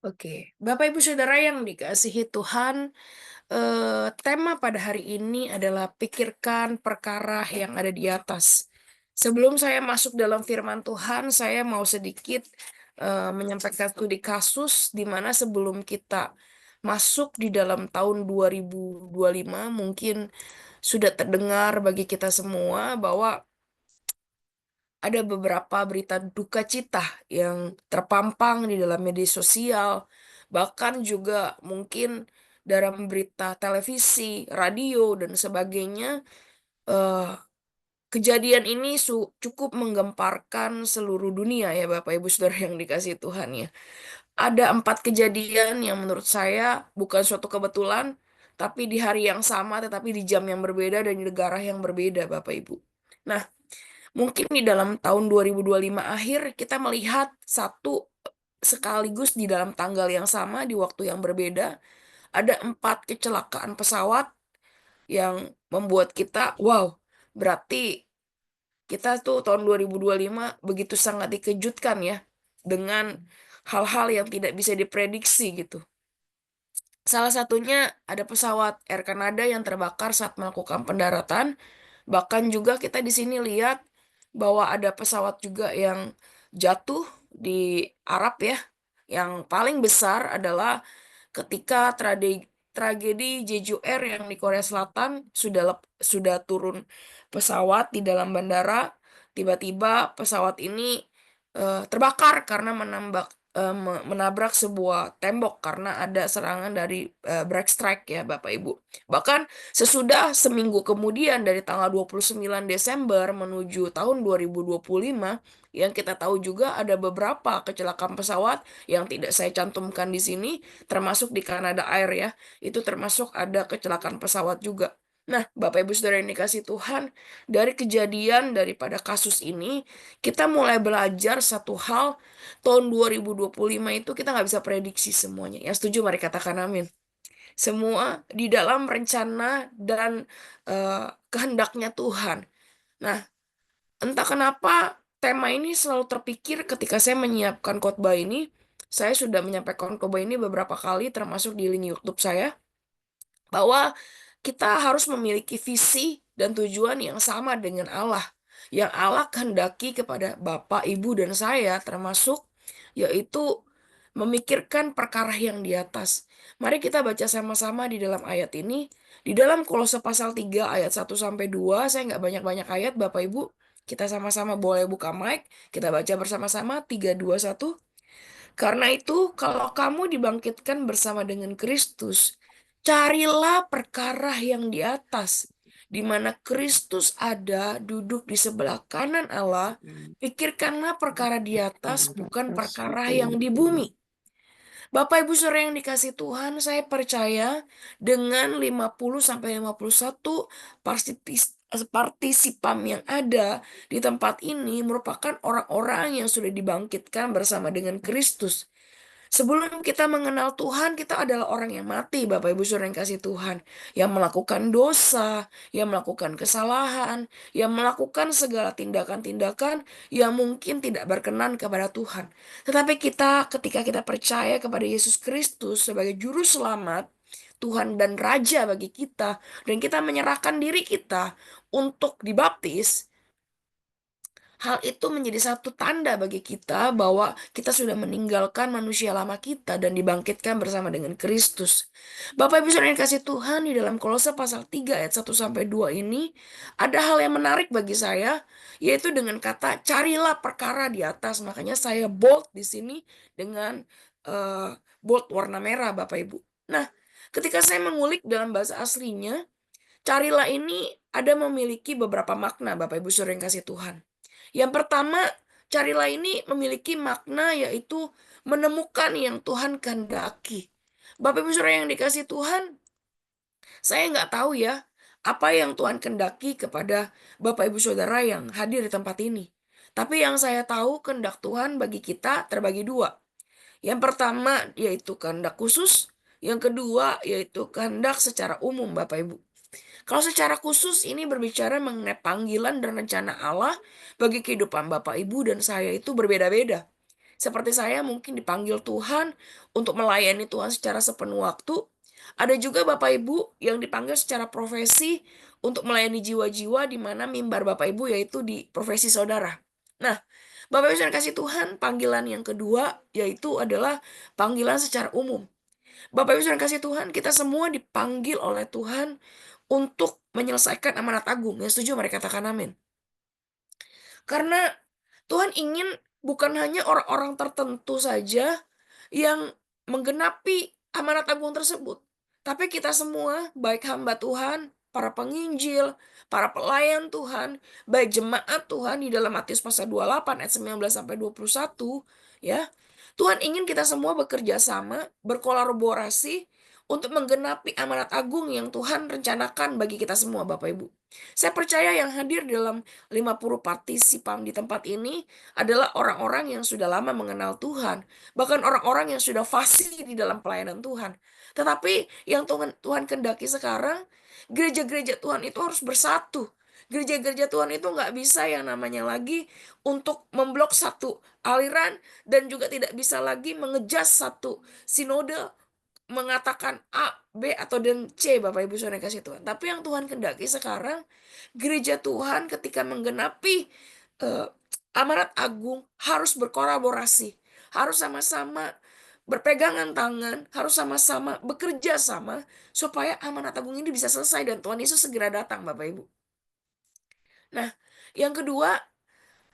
Oke, Bapak Ibu Saudara yang dikasihi Tuhan, tema pada hari ini adalah pikirkan perkara yang ada di atas. Sebelum saya masuk dalam firman Tuhan, saya mau sedikit menyampaikan studi kasus di mana sebelum kita masuk di dalam tahun 2025 mungkin sudah terdengar bagi kita semua bahwa ada beberapa berita duka cita yang terpampang di dalam media sosial, bahkan juga mungkin dalam berita televisi, radio, dan sebagainya. Eh, Kejadian ini cukup menggemparkan seluruh dunia ya Bapak Ibu Saudara yang dikasihi Tuhan ya. Ada 4 kejadian yang menurut saya bukan suatu kebetulan, tapi di hari yang sama tetapi di jam yang berbeda dan di negara yang berbeda Bapak Ibu. Nah, mungkin di dalam tahun 2025 akhir kita melihat satu sekaligus di dalam tanggal yang sama di waktu yang berbeda ada 4 kecelakaan pesawat yang membuat kita wow, berarti kita tuh tahun 2025 begitu sangat dikejutkan ya dengan hal-hal yang tidak bisa diprediksi gitu. Salah satunya ada pesawat Air Canada yang terbakar saat melakukan pendaratan. Bahkan juga kita di sini lihat bahwa ada pesawat juga yang jatuh di Arab ya. Yang paling besar adalah ketika tragedi Jeju Air yang di Korea Selatan sudah turun pesawat di dalam bandara, tiba-tiba pesawat ini terbakar karena menabrak sebuah tembok karena ada serangan dari break strike ya Bapak Ibu. Bahkan sesudah seminggu kemudian dari tanggal 29 Desember menuju tahun 2025 yang kita tahu juga ada beberapa kecelakaan pesawat yang tidak saya cantumkan di sini termasuk di Canada Air ya. Itu termasuk ada kecelakaan pesawat juga. Nah, Bapak Ibu Saudara yang dikasih Tuhan, dari kejadian daripada kasus ini kita mulai belajar satu hal. Tahun 2025 itu kita nggak bisa prediksi semuanya. Yang setuju mari katakan amin. Semua di dalam rencana dan kehendaknya Tuhan. Nah, entah kenapa tema ini selalu terpikir ketika saya menyiapkan khotbah ini. Saya sudah menyampaikan khotbah ini beberapa kali termasuk di link YouTube saya bahwa kita harus memiliki visi dan tujuan yang sama dengan Allah. Yang Allah kehendaki kepada Bapak, Ibu, dan saya termasuk yaitu memikirkan perkara yang di atas. Mari kita baca sama-sama di dalam ayat ini. Di dalam Kolose pasal 3 ayat 1-2, saya nggak banyak-banyak ayat Bapak Ibu. Kita sama-sama boleh buka mic, kita baca bersama-sama 3, 2, 1. Karena itu, kalau kamu dibangkitkan bersama dengan Kristus, carilah perkara yang di atas, di mana Kristus ada duduk di sebelah kanan Allah. Pikirkanlah perkara di atas, bukan perkara yang di bumi. Bapak Ibu Saudara yang dikasih Tuhan, saya percaya dengan 50-51 partisipan yang ada di tempat ini merupakan orang-orang yang sudah dibangkitkan bersama dengan Kristus. Sebelum kita mengenal Tuhan, kita adalah orang yang mati, Bapak Ibu Saudara yang kasih Tuhan, yang melakukan dosa, yang melakukan kesalahan, yang melakukan segala tindakan-tindakan yang mungkin tidak berkenan kepada Tuhan. Tetapi ketika kita percaya kepada Yesus Kristus sebagai juru selamat, Tuhan dan Raja bagi kita, dan kita menyerahkan diri kita untuk dibaptis, hal itu menjadi satu tanda bagi kita bahwa kita sudah meninggalkan manusia lama kita dan dibangkitkan bersama dengan Kristus. Bapak Ibu Saudara yang kasih Tuhan, di dalam Kolose pasal 3 ayat 1-2 ini ada hal yang menarik bagi saya, yaitu dengan kata carilah perkara di atas. Makanya saya bold di sini dengan eh, bold warna merah Bapak Ibu. Nah, ketika saya mengulik dalam bahasa aslinya, carilah ini ada memiliki beberapa makna Bapak Ibu Saudara yang kasih Tuhan. Yang pertama, carilah ini memiliki makna yaitu menemukan yang Tuhan kehendaki. Bapak Ibu Saudara yang dikasih Tuhan, saya nggak tahu ya apa yang Tuhan kehendaki kepada Bapak Ibu Saudara yang hadir di tempat ini. Tapi yang saya tahu kehendak Tuhan bagi kita terbagi dua. Yang pertama yaitu kehendak khusus, yang kedua yaitu kehendak secara umum Bapak Ibu. Kalau secara khusus ini berbicara mengenai panggilan dan rencana Allah bagi kehidupan Bapak Ibu dan saya itu berbeda-beda. Seperti saya mungkin dipanggil Tuhan untuk melayani Tuhan secara sepenuh waktu. Ada juga Bapak Ibu yang dipanggil secara profesi untuk melayani jiwa-jiwa di mana mimbar Bapak Ibu yaitu di profesi saudara. Nah, Bapak Ibu yang kasih Tuhan, panggilan yang kedua yaitu adalah panggilan secara umum. Bapak Ibu yang kasih Tuhan, kita semua dipanggil oleh Tuhan untuk menyelesaikan amanat agung. Yang setuju mari katakan amin. Karena Tuhan ingin bukan hanya orang-orang tertentu saja yang menggenapi amanat agung tersebut, tapi kita semua, baik hamba Tuhan, para penginjil, para pelayan Tuhan, baik jemaat Tuhan di dalam Matius pasal 28 ayat 19 sampai 21, ya. Tuhan ingin kita semua bekerja sama, berkolaborasi untuk menggenapi amanat agung yang Tuhan rencanakan bagi kita semua, Bapak Ibu. Saya percaya yang hadir dalam 50 partisipan di tempat ini adalah orang-orang yang sudah lama mengenal Tuhan, bahkan orang-orang yang sudah fasih di dalam pelayanan Tuhan. Tetapi yang Tuhan kehendaki sekarang, gereja-gereja Tuhan itu harus bersatu. Gereja-gereja Tuhan itu nggak bisa yang namanya lagi untuk memblok satu aliran dan juga tidak bisa lagi mengejas satu sinode mengatakan A, B, atau dan C, Bapak Ibu Saudara yang kasih Tuhan. Tapi yang Tuhan kehendaki sekarang, gereja Tuhan ketika menggenapi eh, amanat agung harus berkolaborasi, harus sama-sama berpegangan tangan, harus sama-sama bekerja sama supaya amanat agung ini bisa selesai dan Tuhan Yesus segera datang, Bapak Ibu. Nah, yang kedua,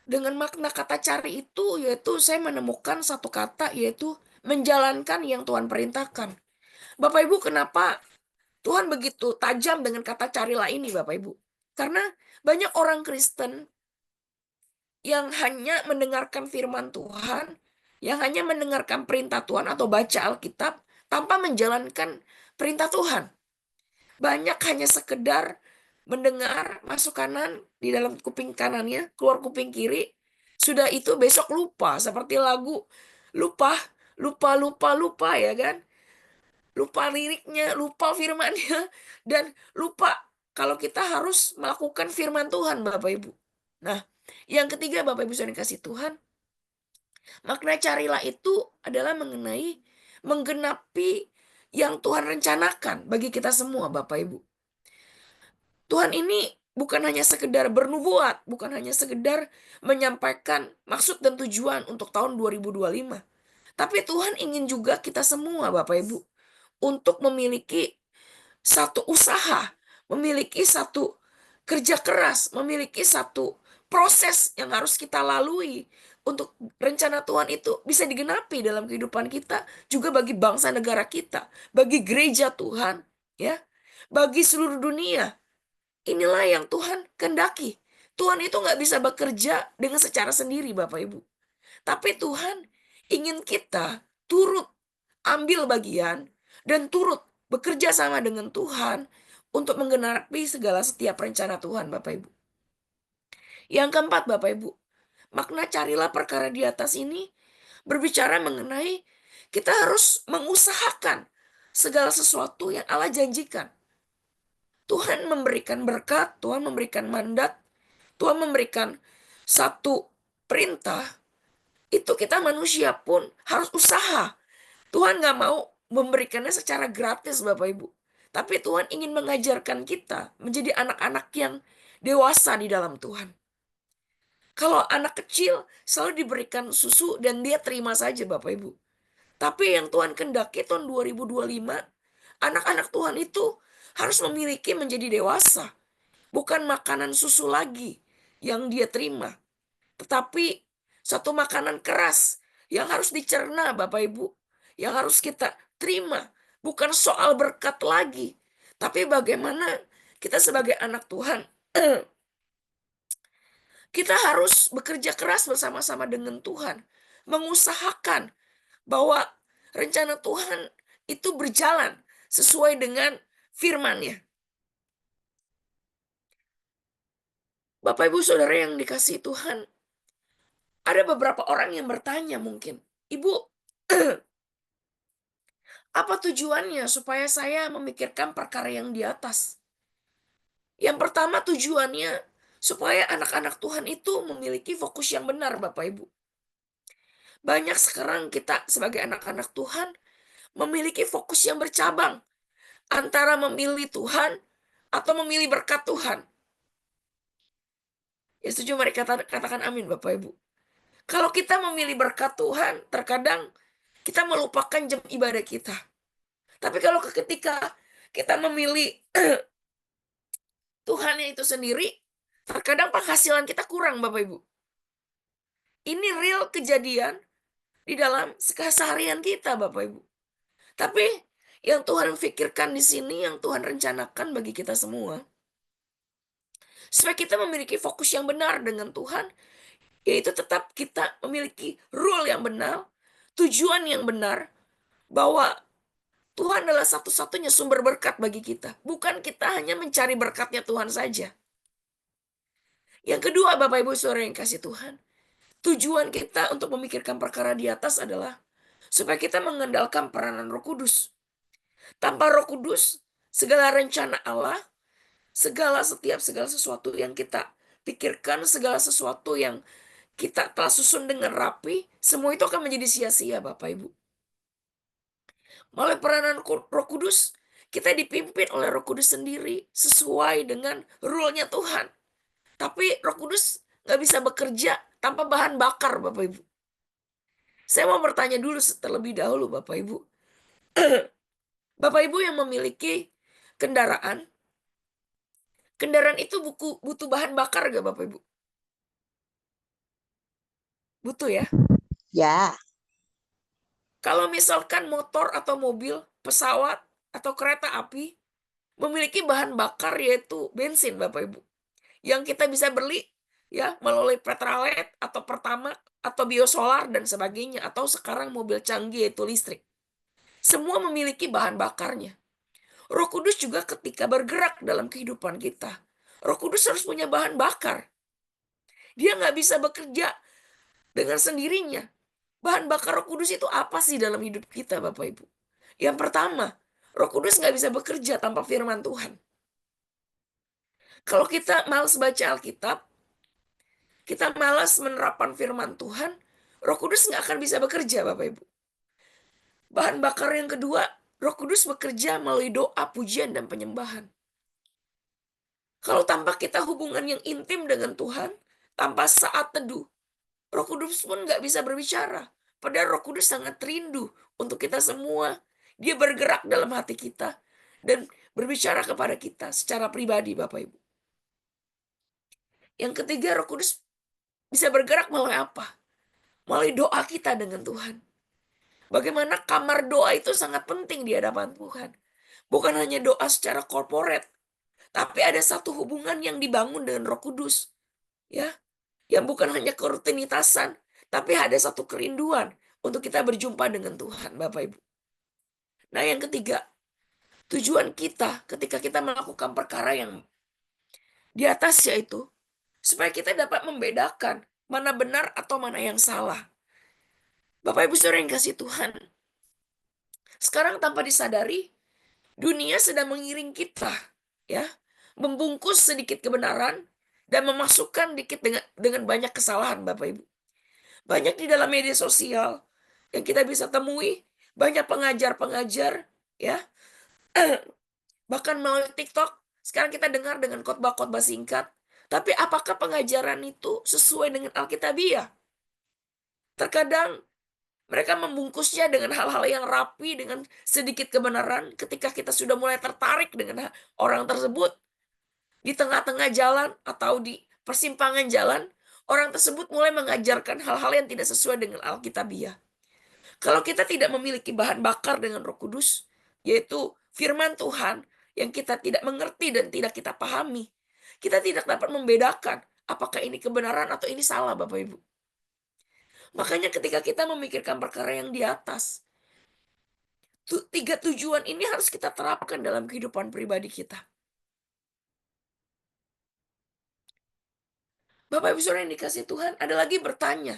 dengan makna kata cari itu yaitu saya menemukan satu kata yaitu menjalankan yang Tuhan perintahkan. Bapak Ibu, kenapa Tuhan begitu tajam dengan kata carilah ini, Bapak Ibu? Karena banyak orang Kristen yang hanya mendengarkan firman Tuhan, yang hanya mendengarkan perintah Tuhan atau baca Alkitab tanpa menjalankan perintah Tuhan. Banyak hanya sekedar mendengar masuk kanan di dalam kuping kanannya, keluar kuping kiri. Sudah itu besok lupa, seperti lagu lupa, lupa, lupa, lupa ya kan? Lupa liriknya, lupa firmannya, dan lupa kalau kita harus melakukan firman Tuhan, Bapak Ibu. Nah, yang ketiga Bapak Ibu sudah dikasih Tuhan, makna carilah itu adalah mengenai menggenapi yang Tuhan rencanakan bagi kita semua, Bapak Ibu. Tuhan ini bukan hanya sekedar bernubuat, bukan hanya sekedar menyampaikan maksud dan tujuan untuk tahun 2025. Tapi Tuhan ingin juga kita semua, Bapak Ibu, untuk memiliki satu usaha, memiliki satu kerja keras, memiliki satu proses yang harus kita lalui untuk rencana Tuhan itu bisa digenapi dalam kehidupan kita, juga bagi bangsa negara kita, bagi gereja Tuhan, ya, bagi seluruh dunia. Inilah yang Tuhan kehendaki. Tuhan itu nggak bisa bekerja dengan secara sendiri, Bapak Ibu. Tapi Tuhan ingin kita turut ambil bagian dan turut bekerja sama dengan Tuhan untuk menggenapi segala setiap rencana Tuhan, Bapak Ibu. Yang keempat, Bapak Ibu, makna carilah perkara di atas ini berbicara mengenai kita harus mengusahakan segala sesuatu yang Allah janjikan. Tuhan memberikan berkat, Tuhan memberikan mandat, Tuhan memberikan satu perintah, itu kita manusia pun harus usaha. Tuhan nggak mau memberikannya secara gratis, Bapak Ibu. Tapi Tuhan ingin mengajarkan kita menjadi anak-anak yang dewasa di dalam Tuhan. Kalau anak kecil selalu diberikan susu dan dia terima saja, Bapak Ibu. Tapi yang Tuhan kehendaki tahun 2025, anak-anak Tuhan itu harus memiliki menjadi dewasa. Bukan makanan susu lagi yang dia terima. Tetapi satu makanan keras yang harus dicerna, Bapak Ibu. Yang harus kita terima. Bukan soal berkat lagi. Tapi bagaimana kita sebagai anak Tuhan, kita harus bekerja keras bersama-sama dengan Tuhan. Mengusahakan bahwa rencana Tuhan itu berjalan sesuai dengan firman-Nya. Bapak Ibu Saudara yang dikasihi Tuhan, ada beberapa orang yang bertanya mungkin, Ibu, apa tujuannya supaya saya memikirkan perkara yang di atas? Yang pertama tujuannya supaya anak-anak Tuhan itu memiliki fokus yang benar, Bapak Ibu. Banyak sekarang kita sebagai anak-anak Tuhan memiliki fokus yang bercabang antara memilih Tuhan atau memilih berkat Tuhan. Ya setuju, mari katakan amin Bapak Ibu. Kalau kita memilih berkat Tuhan, terkadang kita melupakan jam ibadah kita. Tapi kalau ketika kita memilih Tuhannya itu sendiri, terkadang penghasilan kita kurang Bapak Ibu. Ini real kejadian di dalam keseharian kita Bapak Ibu. Tapi yang Tuhan pikirkan di sini, yang Tuhan rencanakan bagi kita semua, supaya kita memiliki fokus yang benar dengan Tuhan, yaitu tetap kita memiliki rule yang benar, tujuan yang benar, bahwa Tuhan adalah satu-satunya sumber berkat bagi kita. Bukan kita hanya mencari berkatnya Tuhan saja. Yang kedua, Bapak Ibu Saudara yang kasih Tuhan, tujuan kita untuk memikirkan perkara di atas adalah supaya kita mengandalkan peranan Roh Kudus. Tanpa Roh Kudus, segala rencana Allah, segala sesuatu yang kita pikirkan, segala sesuatu yang kita telah susun dengan rapi, semua itu akan menjadi sia-sia Bapak Ibu. Melalui peranan Roh Kudus, kita dipimpin oleh Roh Kudus sendiri sesuai dengan rule-nya Tuhan. Tapi Roh Kudus nggak bisa bekerja tanpa bahan bakar Bapak Ibu. Saya mau bertanya dulu terlebih dahulu Bapak Ibu. Bapak Ibu yang memiliki kendaraan, kendaraan itu butuh bahan bakar nggak Bapak Ibu? Butuh ya. Ya. Kalau misalkan motor atau mobil, pesawat atau kereta api memiliki bahan bakar yaitu bensin Bapak Ibu, yang kita bisa beli ya melalui Petralet atau Pertamax atau biosolar dan sebagainya, atau sekarang mobil canggih yaitu listrik. Semua memiliki bahan bakarnya. Roh Kudus juga ketika bergerak dalam kehidupan kita, Roh Kudus harus punya bahan bakar. Dia nggak bisa bekerja dengan sendirinya. Bahan bakar Roh Kudus itu apa sih dalam hidup kita Bapak Ibu? Yang pertama, Roh Kudus nggak bisa bekerja tanpa firman Tuhan. Kalau kita malas baca Alkitab, kita malas menerapkan firman Tuhan, Roh Kudus nggak akan bisa bekerja Bapak Ibu. Bahan bakar yang kedua, Roh Kudus bekerja melalui doa, pujian, dan penyembahan. Kalau tanpa kita hubungan yang intim dengan Tuhan, tanpa saat teduh, Roh Kudus pun nggak bisa berbicara. Padahal Roh Kudus sangat rindu untuk kita semua. Dia bergerak dalam hati kita dan berbicara kepada kita secara pribadi Bapak Ibu. Yang ketiga, Roh Kudus bisa bergerak melalui apa? Melalui doa kita dengan Tuhan. Bagaimana kamar doa itu sangat penting di hadapan Tuhan. Bukan hanya doa secara korporat, tapi ada satu hubungan yang dibangun dengan Roh Kudus. Ya, yang bukan hanya kerutinitasan, tapi ada satu kerinduan untuk kita berjumpa dengan Tuhan, Bapak Ibu. Nah, yang ketiga, tujuan kita ketika kita melakukan perkara yang di atas yaitu supaya kita dapat membedakan mana benar atau mana yang salah. Bapak Ibu Saudara yang kasih Tuhan, sekarang tanpa disadari, dunia sedang mengiring kita, ya, membungkus sedikit kebenaran dan memasukkan dikit dengan banyak kesalahan, Bapak Ibu. Banyak di dalam media sosial yang kita bisa temui, banyak pengajar-pengajar, ya, bahkan melalui TikTok, sekarang kita dengar dengan khotbah-khotbah singkat. Tapi apakah pengajaran itu sesuai dengan Alkitabiah? Terkadang mereka membungkusnya dengan hal-hal yang rapi, dengan sedikit kebenaran. Ketika kita sudah mulai tertarik dengan orang tersebut, di tengah-tengah jalan atau di persimpangan jalan, orang tersebut mulai mengajarkan hal-hal yang tidak sesuai dengan Alkitabiah. Kalau kita tidak memiliki bahan bakar dengan Roh Kudus, yaitu firman Tuhan yang kita tidak mengerti dan tidak kita pahami, kita tidak dapat membedakan apakah ini kebenaran atau ini salah, Bapak Ibu. Makanya ketika kita memikirkan perkara yang di atas, tiga tujuan ini harus kita terapkan dalam kehidupan pribadi kita. Bapak Ibu Saudara yang dikasih Tuhan, ada lagi bertanya,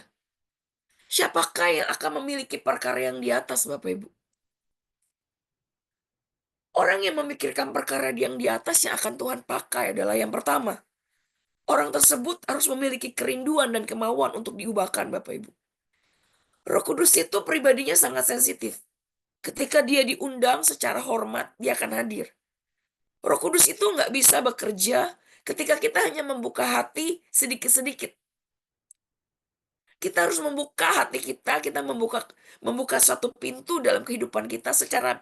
siapakah yang akan memiliki perkara yang di atas, Bapak Ibu? Orang yang memikirkan perkara yang di atas yang akan Tuhan pakai adalah yang pertama, orang tersebut harus memiliki kerinduan dan kemauan untuk diubahkan, Bapak Ibu. Roh Kudus itu pribadinya sangat sensitif. Ketika dia diundang secara hormat, dia akan hadir. Roh Kudus itu nggak bisa bekerja ketika kita hanya membuka hati sedikit-sedikit. Kita harus membuka hati kita membuka membuka satu pintu dalam kehidupan kita secara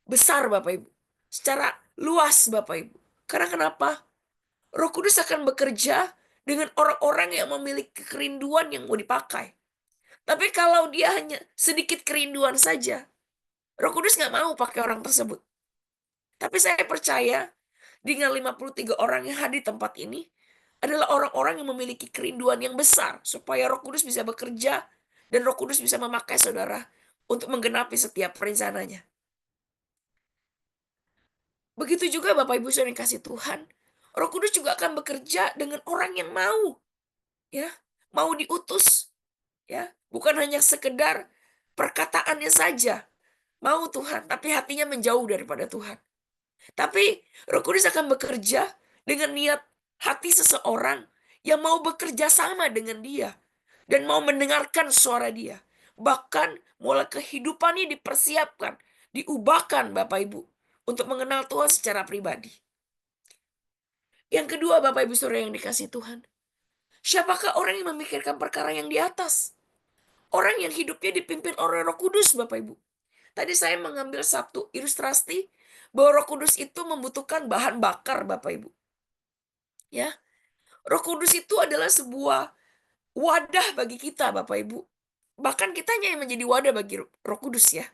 besar Bapak Ibu. Secara luas Bapak Ibu. Karena kenapa? Roh Kudus akan bekerja dengan orang-orang yang memiliki kerinduan yang mau dipakai. Tapi kalau dia hanya sedikit kerinduan saja, Roh Kudus nggak mau pakai orang tersebut. Tapi saya percaya dengan 53 orang yang hadir di tempat ini adalah orang-orang yang memiliki kerinduan yang besar supaya Roh Kudus bisa bekerja dan Roh Kudus bisa memakai saudara untuk menggenapi setiap rencananya. Begitu juga Bapak Ibu saudara yang kasih Tuhan, Roh Kudus juga akan bekerja dengan orang yang mau, ya, mau diutus, ya, bukan hanya sekedar perkataannya saja, mau Tuhan, tapi hatinya menjauh daripada Tuhan. Tapi Roh Kudus akan bekerja dengan niat hati seseorang yang mau bekerja sama dengan dia dan mau mendengarkan suara dia. Bahkan mulai kehidupannya dipersiapkan, diubahkan Bapak Ibu untuk mengenal Tuhan secara pribadi. Yang kedua Bapak Ibu Saudara yang dikasih Tuhan, siapakah orang yang memikirkan perkara yang di atas? Orang yang hidupnya dipimpin oleh Roh Kudus Bapak Ibu. Tadi saya mengambil satu ilustrasi bahwa Roh Kudus itu membutuhkan bahan bakar Bapak Ibu. Ya, Roh Kudus itu adalah sebuah wadah bagi kita Bapak Ibu. Bahkan kitanya yang menjadi wadah bagi Roh Kudus ya.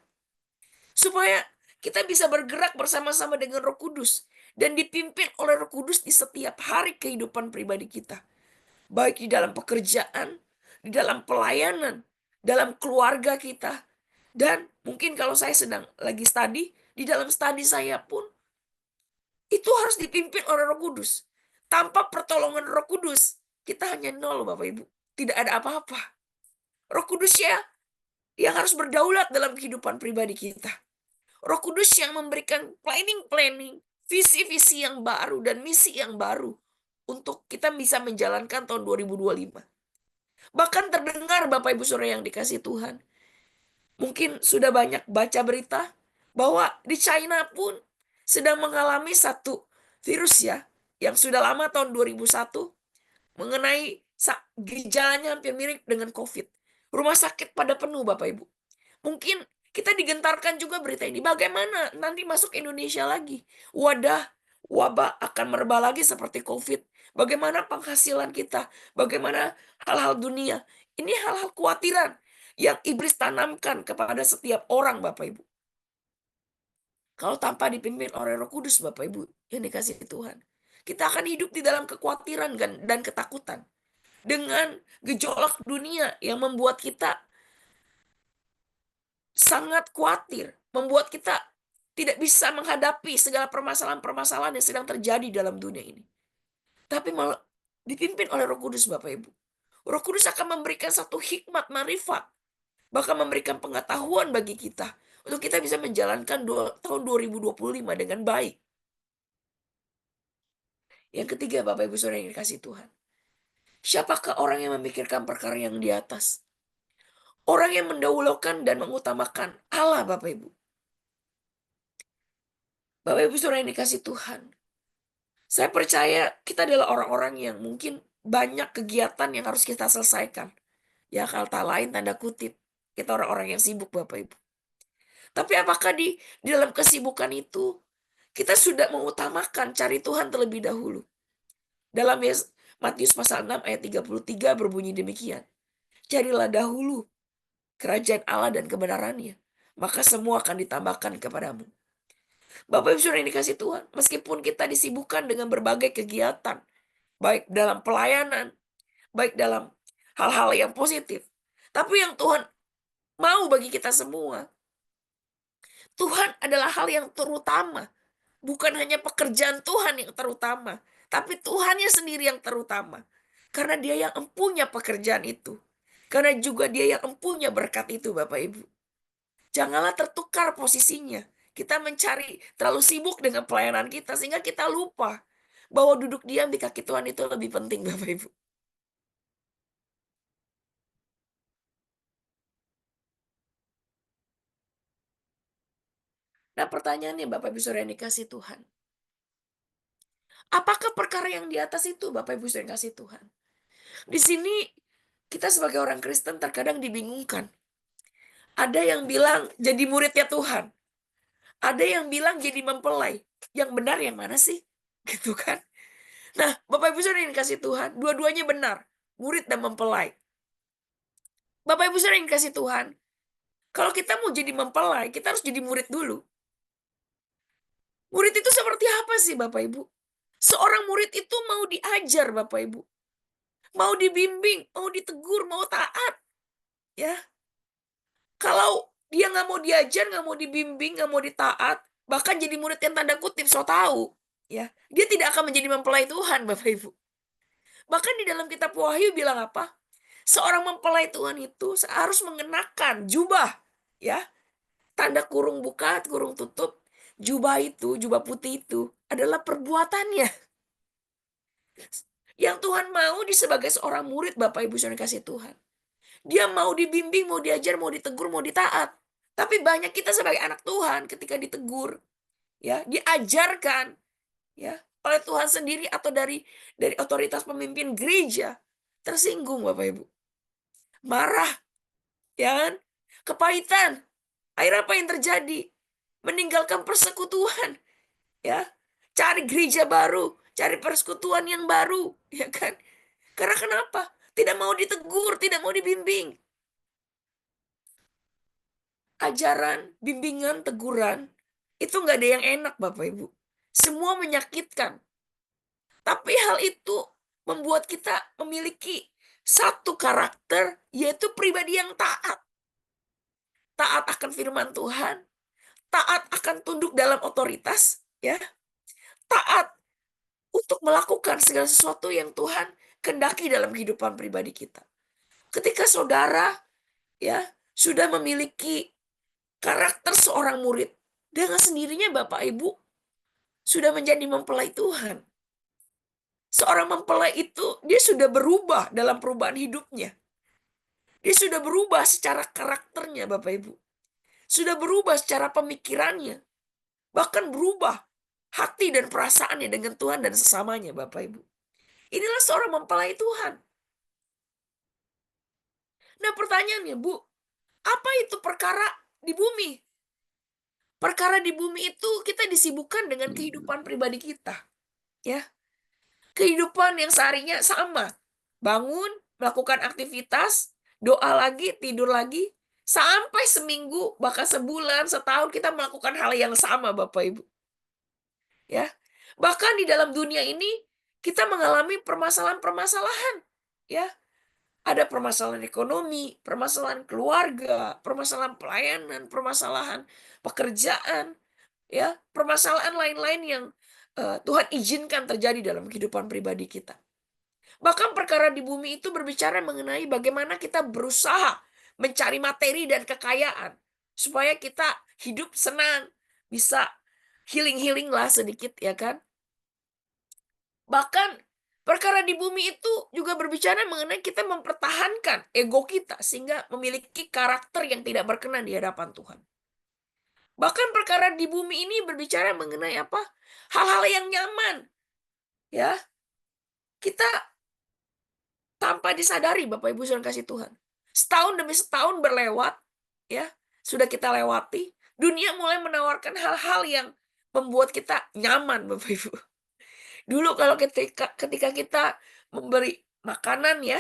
Supaya kita bisa bergerak bersama-sama dengan Roh Kudus dan dipimpin oleh Roh Kudus di setiap hari kehidupan pribadi kita. Baik di dalam pekerjaan, di dalam pelayanan, dalam keluarga kita. Dan mungkin kalau saya sedang lagi studi, di dalam studi saya pun itu harus dipimpin oleh Roh Kudus. Tanpa pertolongan Roh Kudus, kita hanya nol Bapak Ibu. Tidak ada apa-apa. Roh Kudus ya yang harus berdaulat dalam kehidupan pribadi kita. Roh Kudus yang memberikan planning-planning, visi-visi yang baru dan misi yang baru untuk kita bisa menjalankan tahun 2025. Bahkan terdengar Bapak Ibu Saudara yang dikasih Tuhan. Mungkin sudah banyak baca berita bahwa di China pun sedang mengalami satu virus ya yang sudah lama tahun 2001 mengenai gejalanya hampir mirip dengan COVID. Rumah sakit pada penuh Bapak Ibu. Mungkin kita digentarkan juga berita ini. Bagaimana nanti masuk Indonesia lagi? Wabah akan merebak lagi seperti COVID. Bagaimana penghasilan kita? Bagaimana hal-hal dunia? Ini hal-hal kekhawatiran yang iblis tanamkan kepada setiap orang Bapak Ibu. Kalau tanpa dipimpin oleh Roh Kudus Bapak Ibu yang dikasih Tuhan. Kita akan hidup di dalam kekhawatiran dan ketakutan. Dengan gejolak dunia yang membuat kita sangat khawatir, membuat kita tidak bisa menghadapi segala permasalahan-permasalahan yang sedang terjadi dalam dunia ini. Tapi malah dipimpin oleh Roh Kudus Bapak Ibu. Roh Kudus akan memberikan satu hikmat, marifat, bahkan memberikan pengetahuan bagi kita untuk kita bisa menjalankan tahun 2025 dengan baik. Yang ketiga Bapak Ibu Saudara yang dikasih Tuhan. Siapakah orang yang memikirkan perkara yang di atas? Orang yang mendahulukan dan mengutamakan Allah Bapak Ibu. Bapak Ibu Saudara yang dikasih Tuhan. Saya percaya kita adalah orang-orang yang mungkin banyak kegiatan yang harus kita selesaikan. Ya kata lain tanda kutip. Kita orang-orang yang sibuk Bapak Ibu. Tapi apakah di dalam kesibukan itu kita sudah mengutamakan cari Tuhan terlebih dahulu? Dalam Matius pasal 6 ayat 33 berbunyi demikian. Carilah dahulu kerajaan Allah dan kebenarannya. Maka semua akan ditambahkan kepadamu. Bapak Ibu Saudara yang dikasih Tuhan, meskipun kita disibukkan dengan berbagai kegiatan, baik dalam pelayanan, baik dalam hal-hal yang positif, tapi yang Tuhan mau bagi kita semua, Tuhan adalah hal yang terutama. Bukan hanya pekerjaan Tuhan yang terutama, tapi Tuhannya sendiri yang terutama. Karena dia yang empunya pekerjaan itu. Karena juga dia yang empunya berkat itu Bapak Ibu. Janganlah tertukar posisinya. Kita mencari terlalu sibuk dengan pelayanan kita sehingga kita lupa bahwa duduk diam di kaki Tuhan itu lebih penting Bapak Ibu. Nah, pertanyaannya Bapak Ibu Saudara yang dikasihi Tuhan, apakah perkara yang di atas itu Bapak Ibu Saudara yang dikasihi Tuhan? Di sini kita sebagai orang Kristen terkadang dibingungkan. Ada yang bilang jadi muridnya Tuhan, ada yang bilang jadi mempelai. Yang benar yang mana sih? Gitu kan? Nah, Bapak Ibu Saudara yang dikasihi Tuhan, dua-duanya benar, murid dan mempelai. Bapak Ibu Saudara yang dikasihi Tuhan, kalau kita mau jadi mempelai, kita harus jadi murid dulu. Murid itu seperti apa sih Bapak Ibu? Seorang murid itu mau diajar Bapak Ibu. Mau dibimbing, mau ditegur, mau taat. Ya, kalau dia nggak mau diajar, nggak mau dibimbing, nggak mau ditaat, bahkan jadi murid yang tanda kutip so tahu, ya, dia tidak akan menjadi mempelai Tuhan Bapak Ibu. Bahkan di dalam kitab Wahyu bilang apa? Seorang mempelai Tuhan itu harus mengenakan jubah, ya, tanda kurung buka, kurung tutup. Jubah itu, jubah putih itu adalah perbuatannya. Yang Tuhan mau di sebagai seorang murid Bapak Ibu yang kasih Tuhan. Dia mau dibimbing, mau diajar, mau ditegur, mau ditaat. Tapi banyak kita sebagai anak Tuhan ketika ditegur, ya, diajarkan, ya, oleh Tuhan sendiri atau dari otoritas pemimpin gereja, tersinggung Bapak Ibu. Marah, ya kan? Kepahitan. Akhirnya apa yang terjadi? Meninggalkan persekutuan, ya. Cari gereja baru, cari persekutuan yang baru, ya kan? Karena kenapa? Tidak mau ditegur, tidak mau dibimbing. Ajaran, bimbingan, teguran, itu nggak ada yang enak Bapak Ibu. Semua menyakitkan. Tapi hal itu membuat kita memiliki satu karakter, yaitu pribadi yang taat. Taat akan firman Tuhan, taat akan tunduk dalam otoritas, ya. Taat untuk melakukan segala sesuatu yang Tuhan kehendaki dalam kehidupan pribadi kita. Ketika saudara, ya, sudah memiliki karakter seorang murid, dengan sendirinya Bapak Ibu sudah menjadi mempelai Tuhan. Seorang mempelai itu dia sudah berubah dalam perubahan hidupnya. Dia sudah berubah secara karakternya Bapak Ibu. Sudah berubah secara pemikirannya. Bahkan berubah hati dan perasaannya dengan Tuhan dan sesamanya Bapak Ibu. Inilah seorang mempelai Tuhan. Nah, pertanyaannya, Bu, apa itu perkara di bumi? Perkara di bumi itu kita disibukkan dengan kehidupan pribadi kita, ya. Kehidupan yang seharinya sama. Bangun, melakukan aktivitas, doa lagi, tidur lagi, sampai seminggu, bahkan sebulan, setahun kita melakukan hal yang sama Bapak Ibu. Ya. Bahkan di dalam dunia ini kita mengalami permasalahan-permasalahan, ya. Ada permasalahan ekonomi, permasalahan keluarga, permasalahan pelayanan, permasalahan pekerjaan, ya, permasalahan lain-lain yang Tuhan izinkan terjadi dalam kehidupan pribadi kita. Bahkan perkara di bumi itu berbicara mengenai bagaimana kita berusaha mencari materi dan kekayaan supaya kita hidup senang, bisa healing-healing lah sedikit, ya kan? Bahkan perkara di bumi itu juga berbicara mengenai kita mempertahankan ego kita sehingga memiliki karakter yang tidak berkenan di hadapan Tuhan. Bahkan perkara di bumi ini berbicara mengenai apa? Hal-hal yang nyaman. Ya, kita tanpa disadari Bapak Ibu sudah kasih Tuhan. Setahun demi setahun berlewat, ya, sudah kita lewati, dunia mulai menawarkan hal-hal yang membuat kita nyaman Bapak Ibu. Dulu kalau ketika kita memberi makanan, ya,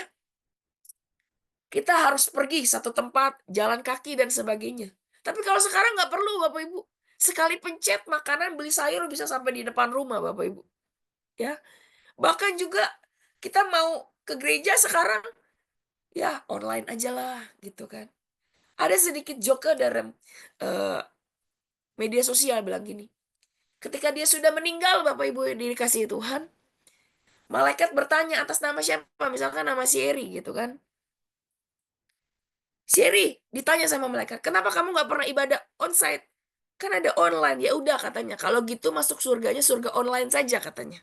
kita harus pergi satu tempat, jalan kaki dan sebagainya. Tapi kalau sekarang nggak perlu Bapak Ibu. Sekali pencet makanan, beli sayur bisa sampai di depan rumah Bapak Ibu. Ya. Bahkan juga kita mau ke gereja sekarang, ya online aja lah gitu kan. Ada sedikit joke dalam media sosial bilang gini, ketika dia sudah meninggal Bapak Ibu yang dikasihi Tuhan, malaikat bertanya atas nama siapa, misalkan nama Sherry gitu kan. Sherry ditanya sama malaikat, kenapa kamu nggak pernah ibadah onsite? Kan ada online. Ya udah katanya, kalau gitu masuk surganya surga online saja katanya.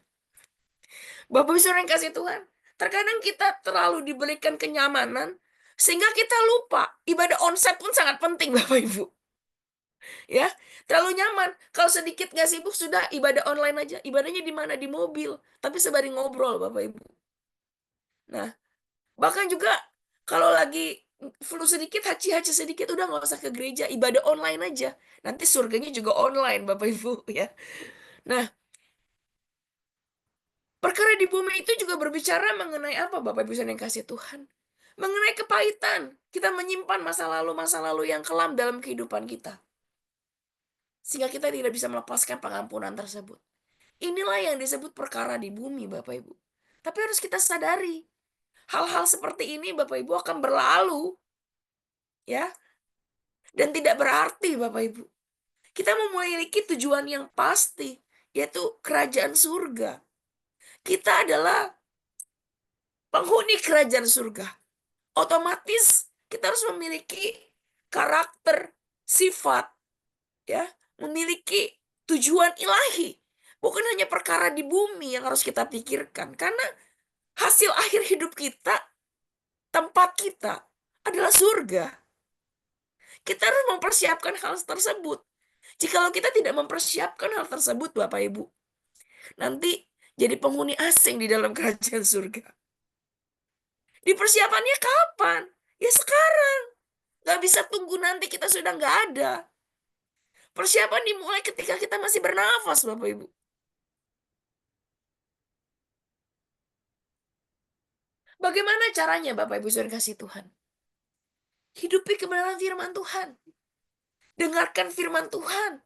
Bapak Ibu yang kasih Tuhan, terkadang kita terlalu diberikan kenyamanan sehingga kita lupa ibadah onsite pun sangat penting Bapak Ibu. Ya, terlalu nyaman. Kalau sedikit nggak sibuk sudah ibadah online aja. Ibadahnya di mana? Di mobil, tapi sembari ngobrol Bapak Ibu. Nah, bahkan juga kalau lagi flu sedikit, haci-haci sedikit, udah nggak usah ke gereja, ibadah online aja. Nanti surganya juga online Bapak Ibu ya. Nah, perkara di bumi itu juga berbicara mengenai apa Bapak Ibu yang kasih Tuhan? Mengenai kepahitan. Kita menyimpan masa lalu yang kelam dalam kehidupan kita. Sehingga kita tidak bisa melepaskan pengampunan tersebut. Inilah yang disebut perkara di bumi, Bapak Ibu. Tapi harus kita sadari, hal-hal seperti ini Bapak Ibu akan berlalu, ya, dan tidak berarti Bapak Ibu. Kita memiliki tujuan yang pasti, yaitu kerajaan surga. Kita adalah penghuni kerajaan surga. Otomatis kita harus memiliki karakter, sifat, ya, memiliki tujuan ilahi. Bukan hanya perkara di bumi yang harus kita pikirkan, karena hasil akhir hidup kita, tempat kita adalah surga. Kita harus mempersiapkan hal tersebut. Jikalau kita tidak mempersiapkan hal tersebut, Bapak Ibu, nanti jadi penghuni asing di dalam kerajaan surga. Di persiapannya kapan? Ya sekarang. Gak bisa tunggu nanti kita sudah gak ada. Persiapan dimulai ketika kita masih bernafas, Bapak Ibu. Bagaimana caranya Bapak Ibu saudara kasih Tuhan? Hidupi kebenaran firman Tuhan. Dengarkan firman Tuhan.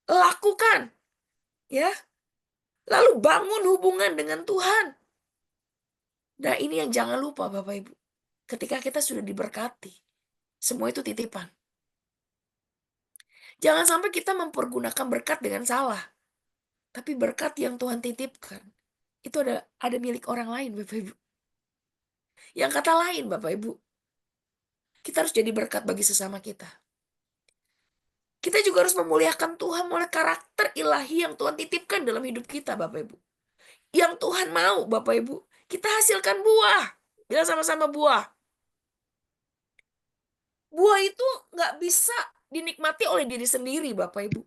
Lakukan. Ya. Lalu bangun hubungan dengan Tuhan. Nah ini yang jangan lupa Bapak Ibu. Ketika kita sudah diberkati. Semua itu titipan. Jangan sampai kita mempergunakan berkat dengan salah. Tapi berkat yang Tuhan titipkan. Itu ada milik orang lain Bapak Ibu. Yang kata lain Bapak Ibu. Kita harus jadi berkat bagi sesama kita. Kita juga harus memuliakan Tuhan oleh karakter ilahi yang Tuhan titipkan dalam hidup kita, Bapak Ibu. Yang Tuhan mau, Bapak Ibu, kita hasilkan buah. Bilang sama-sama buah. Buah itu nggak bisa dinikmati oleh diri sendiri, Bapak Ibu.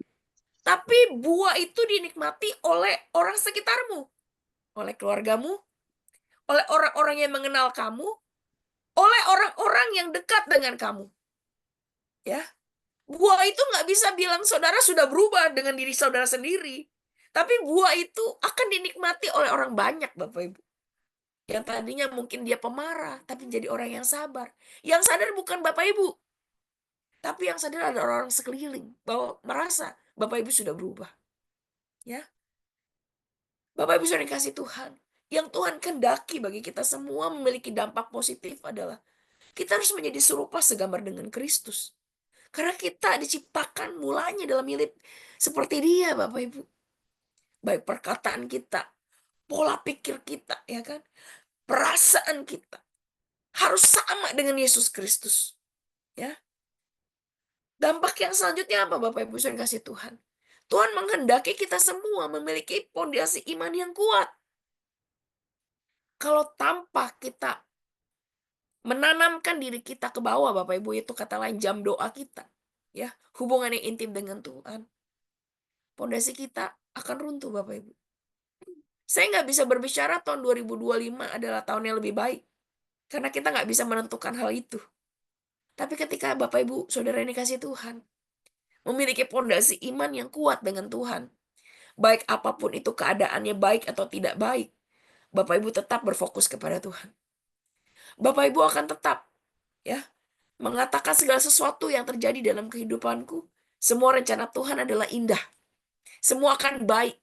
Tapi buah itu dinikmati oleh orang sekitarmu. Oleh keluargamu, oleh orang-orang yang mengenal kamu, oleh orang-orang yang dekat dengan kamu. Ya, buah itu nggak bisa bilang saudara sudah berubah dengan diri saudara sendiri. Tapi buah itu akan dinikmati oleh orang banyak, Bapak Ibu. Yang tadinya mungkin dia pemarah, tapi jadi orang yang sabar. Yang sadar bukan Bapak Ibu, tapi yang sadar ada orang sekeliling bahwa merasa Bapak Ibu sudah berubah. Ya, Bapak Ibu sudah dikasih Tuhan. Yang Tuhan kehendaki bagi kita semua memiliki dampak positif adalah kita harus menjadi serupa segambar dengan Kristus. Karena kita diciptakan mulanya dalam mirip seperti Dia, Bapak Ibu. Baik perkataan kita, pola pikir kita, ya kan? Perasaan kita harus sama dengan Yesus Kristus, ya. Dampak yang selanjutnya apa Bapak Ibu yang kasih Tuhan? Tuhan menghendaki kita semua memiliki fondasi iman yang kuat. Kalau tanpa kita menanamkan diri kita ke bawah Bapak Ibu, itu kata lain jam doa kita, ya, hubungan yang intim dengan Tuhan. Fondasi kita akan runtuh Bapak Ibu. Saya nggak bisa berbicara tahun 2025 adalah tahun yang lebih baik. Karena kita nggak bisa menentukan hal itu. Tapi ketika Bapak Ibu Saudara ini kasih Tuhan, memiliki fondasi iman yang kuat dengan Tuhan, baik apapun itu keadaannya baik atau tidak baik, Bapak Ibu tetap berfokus kepada Tuhan. Bapak Ibu akan tetap ya mengatakan segala sesuatu yang terjadi dalam kehidupanku, semua rencana Tuhan adalah indah. Semua akan baik.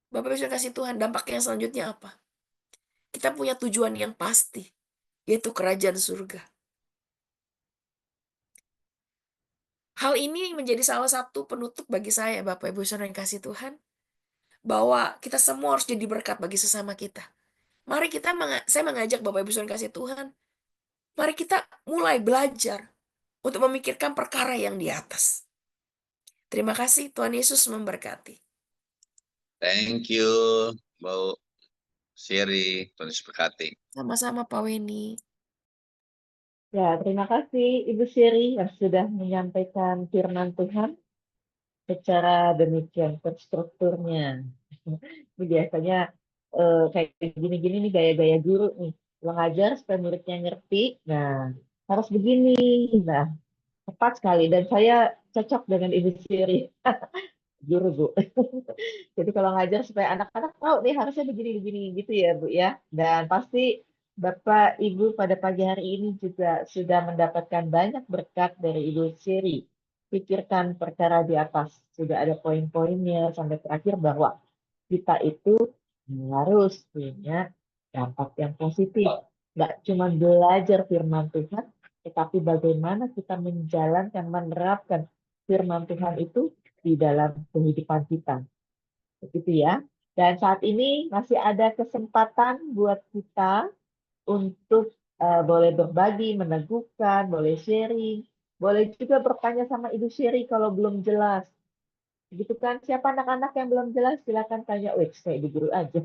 Bapak Ibu sudah kasih Tuhan, dampaknya selanjutnya apa? Kita punya tujuan yang pasti, yaitu kerajaan surga. Hal ini menjadi salah satu penutup bagi saya, Bapak Ibu Saudara yang kasih Tuhan, bahwa kita semua harus jadi berkat bagi sesama kita. Mari kita, saya mengajak Bapak Ibu Saudara yang kasih Tuhan, mari kita mulai belajar untuk memikirkan perkara yang di atas. Terima kasih, Tuhan Yesus memberkati. Thank you, Bu Siri. Tuhan Yesus berkati. Sama-sama, Pak Weni. Ya, terima kasih Ibu Sherry yang sudah menyampaikan firman Tuhan secara demikian terstrukturnya. Ini biasanya kayak gini-gini nih gaya-gaya guru nih. Mengajar supaya muridnya ngerti. Nah, harus begini. Nah, tepat sekali. Dan saya cocok dengan Ibu Sherry, guru Bu. Jadi kalau ngajar supaya anak-anak tahu nih harusnya begini-begini gitu ya Bu ya. Dan pasti Bapak Ibu pada pagi hari ini juga sudah mendapatkan banyak berkat dari Ibu Sherry. Pikirkan perkara di atas. Sudah ada poin-poinnya sampai terakhir bahwa kita itu harus punya dampak yang positif. Nggak cuma belajar firman Tuhan, tetapi bagaimana kita menjalankan, menerapkan firman Tuhan itu di dalam kehidupan kita. Begitu ya. Dan saat ini masih ada kesempatan buat kita untuk boleh berbagi, meneguhkan, boleh sharing, boleh juga bertanya sama Ibu Sherry kalau belum jelas. Begitu kan? Siapa anak-anak yang belum jelas? Silakan tanya. Wih, saya Ibu Guru aja.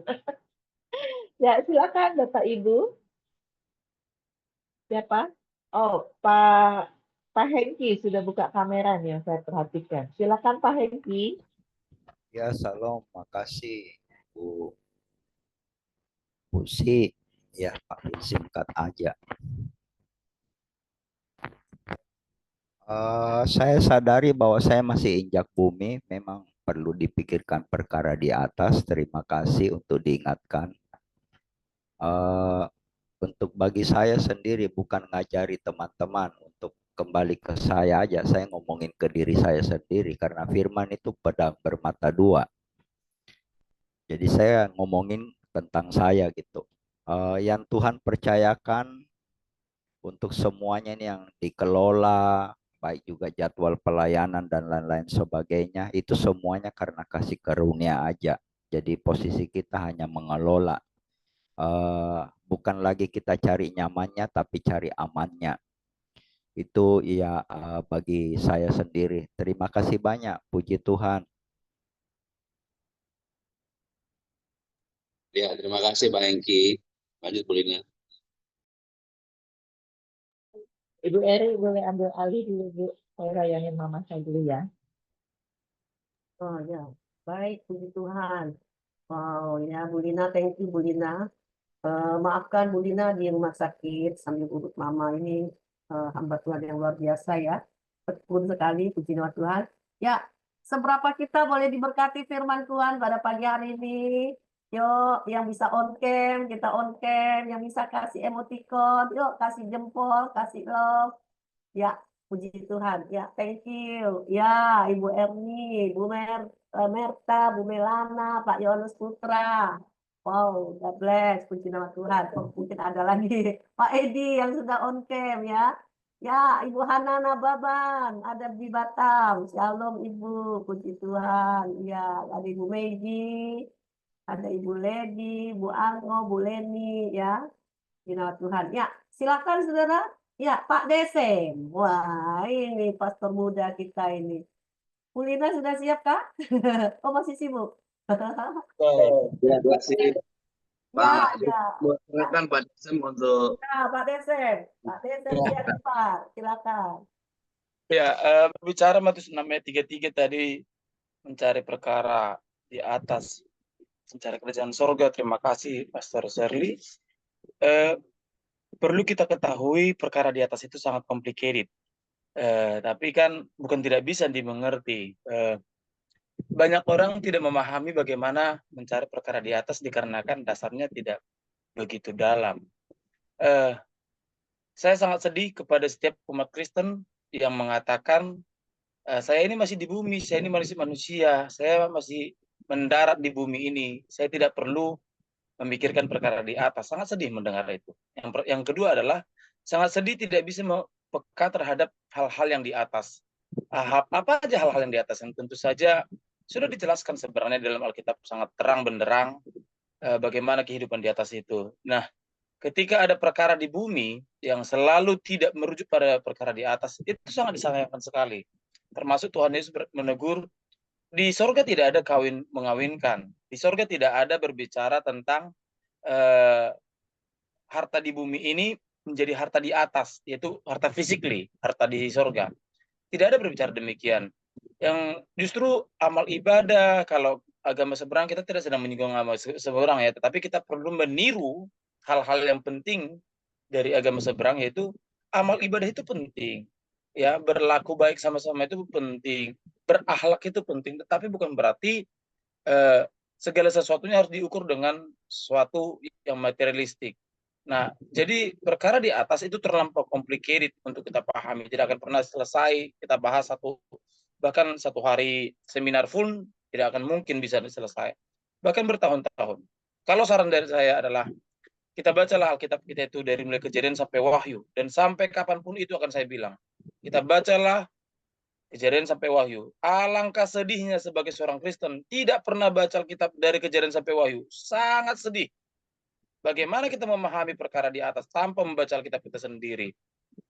Ya, silakan Bapak Ibu. Siapa? Oh, Pak Hengki sudah buka kamera nih yang saya perhatikan. Silakan Pak Hengki. Ya, salam, makasih Bu Pusi. Ya, Pak, singkat aja. Saya sadari bahwa saya masih injak bumi, memang perlu dipikirkan perkara di atas. Terima kasih untuk diingatkan. Eh, untuk bagi saya sendiri bukan ngajari teman-teman untuk kembali ke saya aja. Saya ngomongin ke diri saya sendiri karena firman itu pedang bermata dua. Jadi saya ngomongin tentang saya gitu. Yang Tuhan percayakan untuk semuanya ini yang dikelola, baik juga jadwal pelayanan dan lain-lain sebagainya, itu semuanya karena kasih karunia aja. Jadi posisi kita hanya mengelola, bukan lagi kita cari nyamannya, tapi cari amannya. Itu ya bagi saya sendiri. Terima kasih banyak, puji Tuhan. Ya, terima kasih Pak Hengki. Lanjut Bu Lina. Ibu Eri boleh ambil alih dulu, Bu. Saya layangin mama saya dulu ya. Oh ya, baik, puji Tuhan. Wow, ya Bu Lina, thank you Bu Lina. Maafkan Bu Lina di rumah sakit sambil urut mama ini, hamba Tuhan yang luar biasa ya. Tekun sekali, puji nama Tuhan. Ya, seberapa kita boleh diberkati firman Tuhan pada pagi hari ini. Yuk, yang bisa on cam, kita on cam. Yang bisa kasih emoticon, yuk kasih jempol, kasih love. Ya, puji Tuhan. Ya, thank you. Ya, Ibu Erni, Merta, Bu Melana, Pak Yohanes Putra. Wow, God bless. Puji nama Tuhan. Oh, mungkin ada lagi Pak Edi yang sudah on cam ya. Ya, Ibu Hanana Baban ada di Batam. Shalom Ibu, puji Tuhan. Ya, ada Ibu Meiji, ada Ibu Lady, Bu Anggo, Bu Leni ya. Puji nama Tuhan. Ya, silakan saudara. Ya, Pak Desem. Wah, ini pastor muda kita ini. Bu Lina sudah siap, Kak? Oh, masih sibuk. Ya, terima kasih Ya, Pak. ya. Silakan Pak Desem untuk Nah, Pak Desem. Pak Desem siap, Pak. Silakan. Ya, berbicara Matius 6 ayat 33 tadi, mencari perkara di atas, mencari kerajaan sorga. Terima kasih Pastor Shirley. Perlu kita ketahui perkara di atas itu sangat complicated. Tapi kan bukan tidak bisa dimengerti. Banyak orang tidak memahami bagaimana mencari perkara di atas dikarenakan dasarnya tidak begitu dalam. Saya sangat sedih kepada setiap umat Kristen yang mengatakan, saya ini masih di bumi, saya ini masih manusia, saya masih mendarat di bumi ini, saya tidak perlu memikirkan perkara di atas. Sangat sedih mendengar itu. Yang kedua adalah sangat sedih tidak bisa peka terhadap hal-hal yang di atas. Apa aja hal-hal yang di atas yang tentu saja sudah dijelaskan sebenarnya dalam Alkitab sangat terang benderang bagaimana kehidupan di atas itu. Nah, ketika ada perkara di bumi yang selalu tidak merujuk pada perkara di atas, itu sangat disayangkan sekali. Termasuk Tuhan Yesus menegur, di sorga tidak ada kawin mengawinkan. Di sorga tidak ada berbicara tentang harta di bumi ini menjadi harta di atas, yaitu harta physically, harta di sorga. Tidak ada berbicara demikian. Yang justru amal ibadah, kalau agama seberang, kita tidak sedang menyinggung agama seberang ya, tetapi kita perlu meniru hal-hal yang penting dari agama seberang, yaitu amal ibadah itu penting. Ya, berlaku baik sama-sama itu penting, berakhlak itu penting, tetapi bukan berarti segala sesuatunya harus diukur dengan sesuatu yang materialistik. Nah, jadi perkara di atas itu terlampau complicated untuk kita pahami. Tidak akan pernah selesai kita bahas bahkan satu hari seminar full tidak akan mungkin bisa selesai. Bahkan bertahun-tahun. Kalau saran dari saya adalah kita bacalah Alkitab kita itu dari mulai Kejadian sampai Wahyu, dan sampai kapanpun itu akan saya bilang. Kita bacalah Kejadian sampai Wahyu. Alangkah sedihnya sebagai seorang Kristen tidak pernah baca Alkitab dari Kejadian sampai Wahyu. Sangat sedih. Bagaimana kita memahami perkara di atas tanpa membaca Alkitab kita sendiri.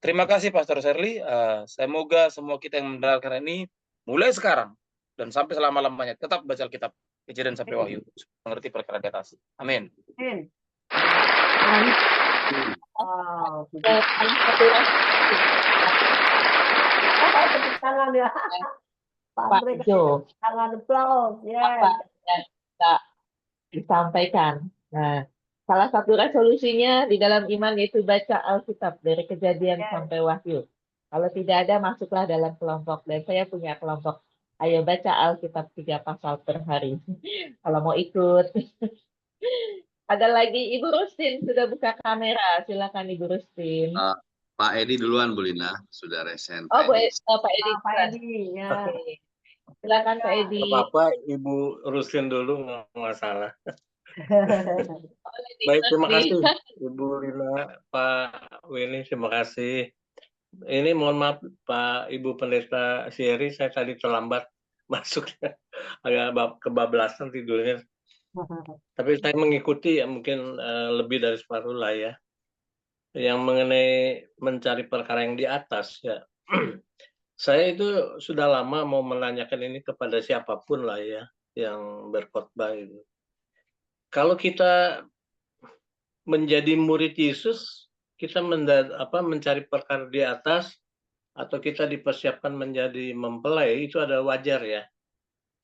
Terima kasih Pastor Shirley. Semoga semua kita yang mendengarkan ini mulai sekarang dan sampai selama-lamanya tetap baca Alkitab Kejadian sampai Wahyu, mengerti perkara di atas. Amin. Amin. Wow, tepuk tangan ya. Pak Berikan Jo, tangan aplaus. Ya. apa yang bisa disampaikan? Nah, salah satu resolusinya di dalam iman yaitu baca Alkitab dari Kejadian Ya. sampai Wahyu. Kalau tidak ada, masuklah dalam kelompok. Dan saya punya kelompok. Ayo baca Alkitab 3 pasal per hari. Kalau mau ikut. Ada lagi Ibu Rustin sudah buka kamera. Silakan Ibu Rustin. Pak Edi duluan, Bu Lina. Sudah resen. Oh, Pak Edi. Pak Edi. Pak Edi. Ya. Oke. Silakan Pak Edi. Apa-apa, Ibu Rusin dulu, nggak masalah. Oh, Lady Baik, terima Rustin. kasih Ibu Rina, Pak Winnie, terima kasih. Ini mohon maaf Pak Ibu Pendeta Sherry, saya tadi terlambat masuknya, agak kebablasan tidurnya. Tapi saya mengikuti ya mungkin lebih dari separuh lah ya. Yang mengenai mencari perkara yang di atas ya. Saya itu sudah lama mau menanyakan ini kepada siapapun lah ya yang berkhotbah itu. Kalau kita menjadi murid Yesus, kita mencari perkara di atas atau kita dipersiapkan menjadi mempelai, itu ada wajar ya.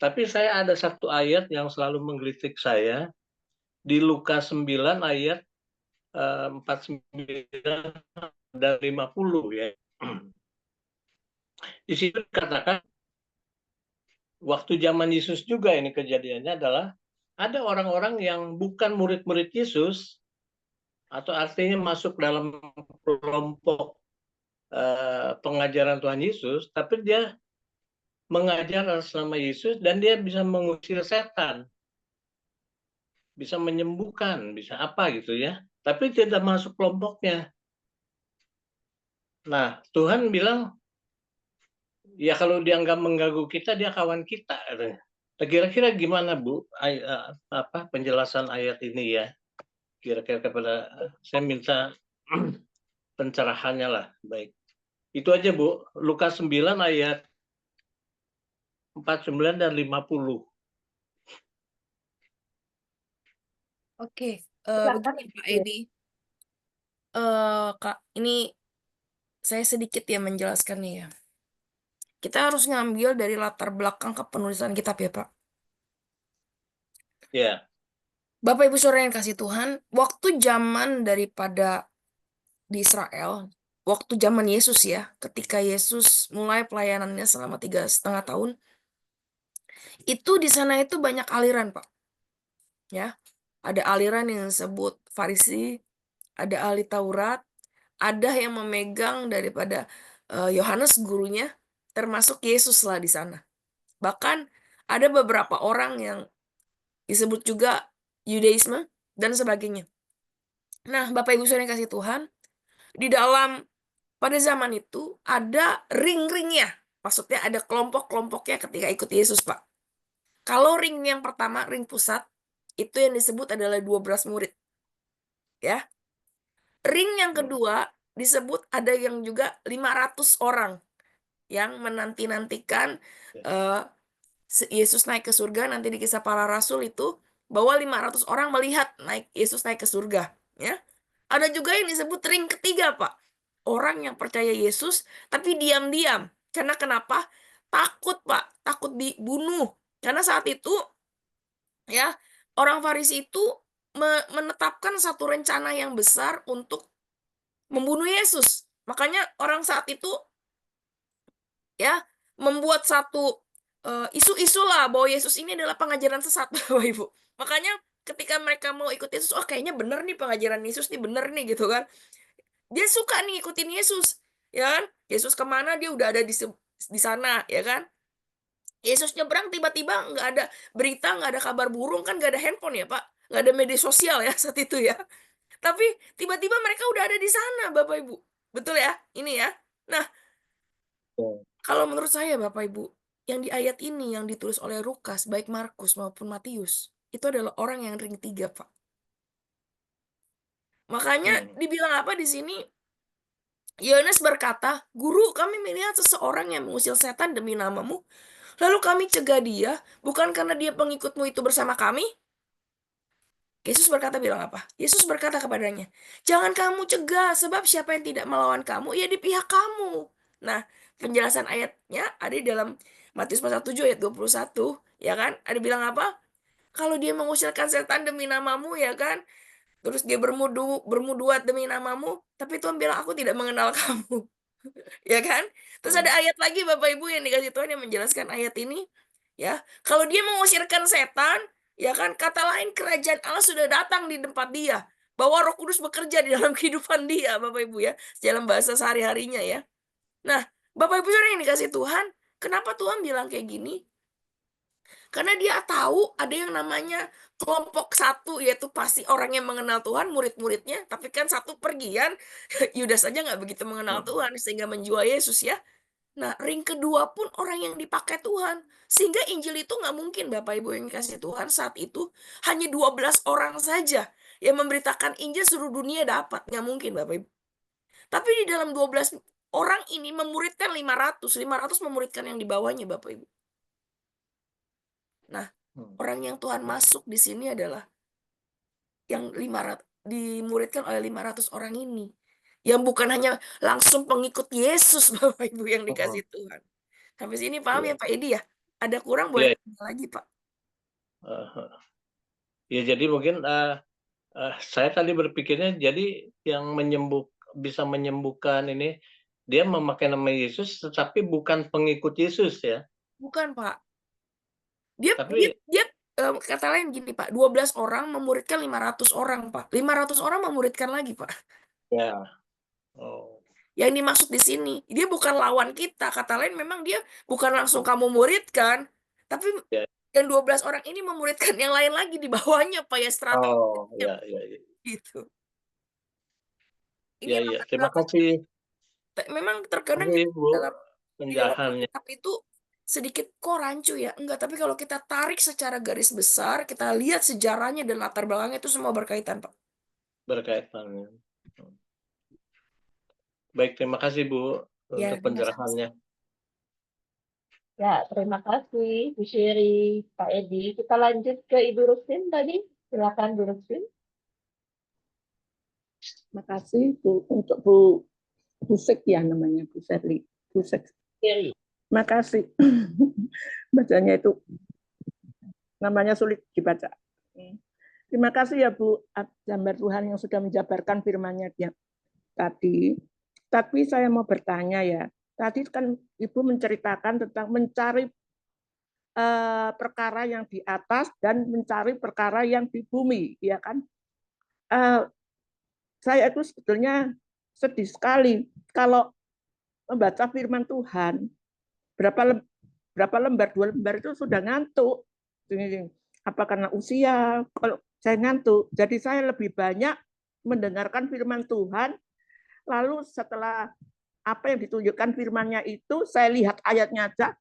Tapi saya ada satu ayat yang selalu menggelitik saya di Lukas 9 ayat 49 dan 50 ya. Di situ dikatakan waktu zaman Yesus juga ini kejadiannya adalah ada orang-orang yang bukan murid-murid Yesus atau artinya masuk dalam kelompok pengajaran Tuhan Yesus, tapi dia mengajar atas nama Yesus dan dia bisa mengusir setan, bisa menyembuhkan, bisa apa gitu ya, tapi tidak masuk kelompoknya. Nah, Tuhan bilang, ya kalau dia nggak mengganggu kita, dia kawan kita. Kira-kira gimana Bu, penjelasan ayat ini ya? Kira-kira kepada saya minta pencerahannya lah, baik. Itu aja Bu, Lukas 9 ayat 49 dan 50. Oke, Silakan. begini Pak Edi. Kak, ini saya sedikit ya menjelaskannya ya. Kita harus ngambil dari latar belakang kepenulisan kitab ya Pak. Ya, Bapak Ibu Saudara yang kasih Tuhan, waktu zaman daripada di Israel, waktu zaman Yesus ya, ketika Yesus mulai pelayanannya selama 3,5 tahun, itu di sana itu banyak aliran Pak. Ya, ada aliran yang disebut Farisi, ada ahli Taurat, ada yang memegang daripada Yohanes gurunya, termasuk Yesus lah di sana. Bahkan ada beberapa orang yang disebut juga Yudaisme dan sebagainya. Nah, Bapak Ibu Saudara yang kasih Tuhan, di dalam pada zaman itu ada ring-ringnya. Maksudnya ada kelompok-kelompoknya ketika ikut Yesus, Pak. Kalau ring yang pertama, ring pusat, itu yang disebut adalah 12 murid. Ya. Ring yang kedua disebut ada yang juga 500 orang yang menanti-nantikan Yesus naik ke surga. Nanti di Kisah Para Rasul itu bahwa 500 orang melihat Yesus naik ke surga, ya. Ada juga yang disebut ring ketiga, Pak. Orang yang percaya Yesus tapi diam-diam. Karena kenapa? Takut, Pak. Takut dibunuh. Karena saat itu ya, orang Farisi itu menetapkan satu rencana yang besar untuk membunuh Yesus. Makanya orang saat itu ya membuat satu isu-isu lah bahwa Yesus ini adalah pengajaran sesat, Bapak Ibu. Makanya ketika mereka mau ikut Yesus, oh kayaknya bener nih pengajaran Yesus nih bener nih gitu kan. Dia suka nih ikutin Yesus, ya kan? Yesus kemana dia udah ada di sana, ya kan? Yesus nyebrang tiba-tiba nggak ada berita, nggak ada kabar burung, kan nggak ada handphone ya Pak, nggak ada media sosial ya saat itu ya. Tapi tiba-tiba mereka udah ada di sana Bapak Ibu. Betul ya? Ini ya. Nah, kalau menurut saya Bapak Ibu, yang di ayat ini yang ditulis oleh Lukas, baik Markus maupun Matius, itu adalah orang yang ring 3, Pak. Makanya dibilang apa di sini? Yohanes berkata, "Guru, kami melihat seseorang yang mengusir setan demi namamu. Lalu kami cegah dia, bukan karena dia pengikutmu itu bersama kami?" Yesus bilang apa? Yesus berkata kepadanya, "Jangan kamu cegah, sebab siapa yang tidak melawan kamu, ia di pihak kamu." Nah, penjelasan ayatnya ada di dalam Matius pasal 7 ayat 21, ya kan? Ada bilang apa? Kalau dia mengusirkan setan demi namamu, ya kan? Terus dia bermuduat demi namamu, tapi Tuhan bilang, "Aku tidak mengenal kamu." Ya kan? Terus ada ayat lagi Bapak Ibu yang dikasih Tuhan yang menjelaskan ayat ini, ya. Kalau dia mengusirkan setan, ya kan, kata lain kerajaan Allah sudah datang di tempat dia. Bahwa Roh Kudus bekerja di dalam kehidupan dia, Bapak Ibu ya, dalam bahasa sehari-harinya ya. Nah, Bapak Ibu Saudara yang dikasih Tuhan, kenapa Tuhan bilang kayak gini? Karena dia tahu ada yang namanya kelompok satu, yaitu pasti orang yang mengenal Tuhan, murid-muridnya. Tapi kan satu pergian, Yudas saja nggak begitu mengenal Tuhan, sehingga menjual Yesus ya. Nah, ring kedua pun orang yang dipakai Tuhan. Sehingga Injil itu nggak mungkin Bapak Ibu yang dikasih Tuhan saat itu hanya 12 orang saja yang memberitakan Injil seluruh dunia dapat. Nggak mungkin Bapak Ibu. Tapi di dalam 12 orang ini memuridkan 500. 500 memuridkan yang di bawahnya Bapak Ibu. Nah, orang yang Tuhan masuk di sini adalah yang 500 dimuridkan oleh 500 orang ini. Yang bukan hanya langsung pengikut Yesus Bapak Ibu yang dikasih Tuhan. Sampai sini paham ya Pak Edi ya? Ada kurang boleh tanya lagi Pak. Ya jadi mungkin saya tadi berpikirnya jadi yang bisa menyembuhkan ini dia memakai nama Yesus tetapi bukan pengikut Yesus ya. Bukan Pak. Dia Tapi kata lain gini Pak, 12 orang memuridkan 500 orang Pak. 500 orang memuridkan lagi Pak. ya. Oh. Yang dimaksud di sini, dia bukan lawan kita. Kata lain memang dia bukan langsung kamu muridkan, tapi Ya. yang 12 orang ini memuridkan yang lain lagi di bawahnya Pak ya, strategi. Oh, ya. Gitu. Ini ya. Terima kasih. Memang terkadang dalam penjelasannya itu sedikit kok rancu ya. Enggak, tapi kalau kita tarik secara garis besar, kita lihat sejarahnya dan latar belakangnya itu semua berkaitan, Pak. Berkaitan. Baik, terima kasih Bu untuk penjelasannya. Ya, terima kasih Bu Syeri, Pak Edi. Kita lanjut ke Ibu Rustin tadi. Silakan Bu Rustin. Terima kasih Bu untuk Bu Sek ya namanya Bu Serli. Bu Sek. Terima kasih. Bacanya itu namanya sulit dibaca. Terima kasih ya Bu Gambar Tuhan yang sudah menjabarkan firman-Nya tadi. Tapi saya mau bertanya ya. Tadi kan Ibu menceritakan tentang mencari perkara yang di atas dan mencari perkara yang di bumi, ya kan? Saya itu sebetulnya sedih sekali kalau membaca firman Tuhan. Berapa lembar, 2 lembar itu sudah ngantuk. Apa karena usia? Kalau saya ngantuk, jadi saya lebih banyak mendengarkan firman Tuhan. Lalu setelah apa yang ditunjukkan firman-Nya itu, saya lihat ayatnya aja,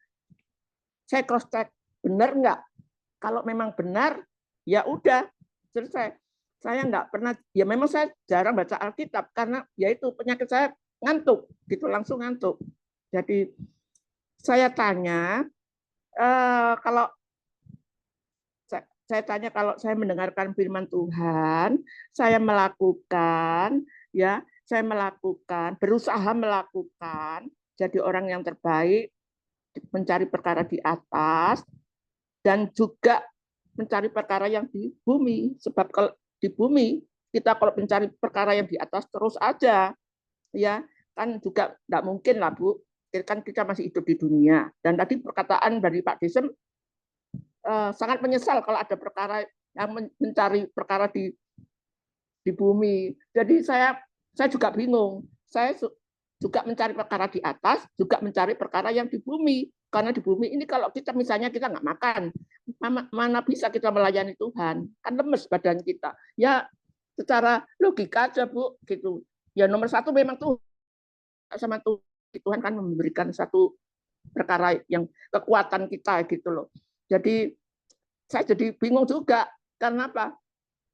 saya cross check benar nggak? Kalau memang benar, ya udah selesai. Saya nggak pernah, ya memang saya jarang baca Alkitab karena yaitu penyakit saya ngantuk, gitu langsung ngantuk. Jadi saya tanya, kalau saya tanya kalau saya mendengarkan firman Tuhan, saya melakukan, ya, saya melakukan, berusaha melakukan, jadi orang yang terbaik, mencari perkara di atas, dan juga mencari perkara yang di bumi. Sebab kalau di bumi, kita kalau mencari perkara yang di atas terus aja, ya kan juga tidak mungkin lah, Bu. Kan kita masih hidup di dunia. Dan tadi perkataan dari Pak Desem, sangat menyesal kalau ada perkara yang mencari perkara di bumi. Jadi saya juga bingung. Saya juga mencari perkara di atas, juga mencari perkara yang di bumi. Karena di bumi ini kalau kita misalnya kita nggak makan, mana bisa kita melayani Tuhan? Kan lemes badan kita. Ya secara logika aja, Bu, gitu. Ya nomor satu memang Tuhan sama Tuhan kan memberikan satu perkara yang kekuatan kita gitu loh. Jadi saya jadi bingung juga. Karena apa?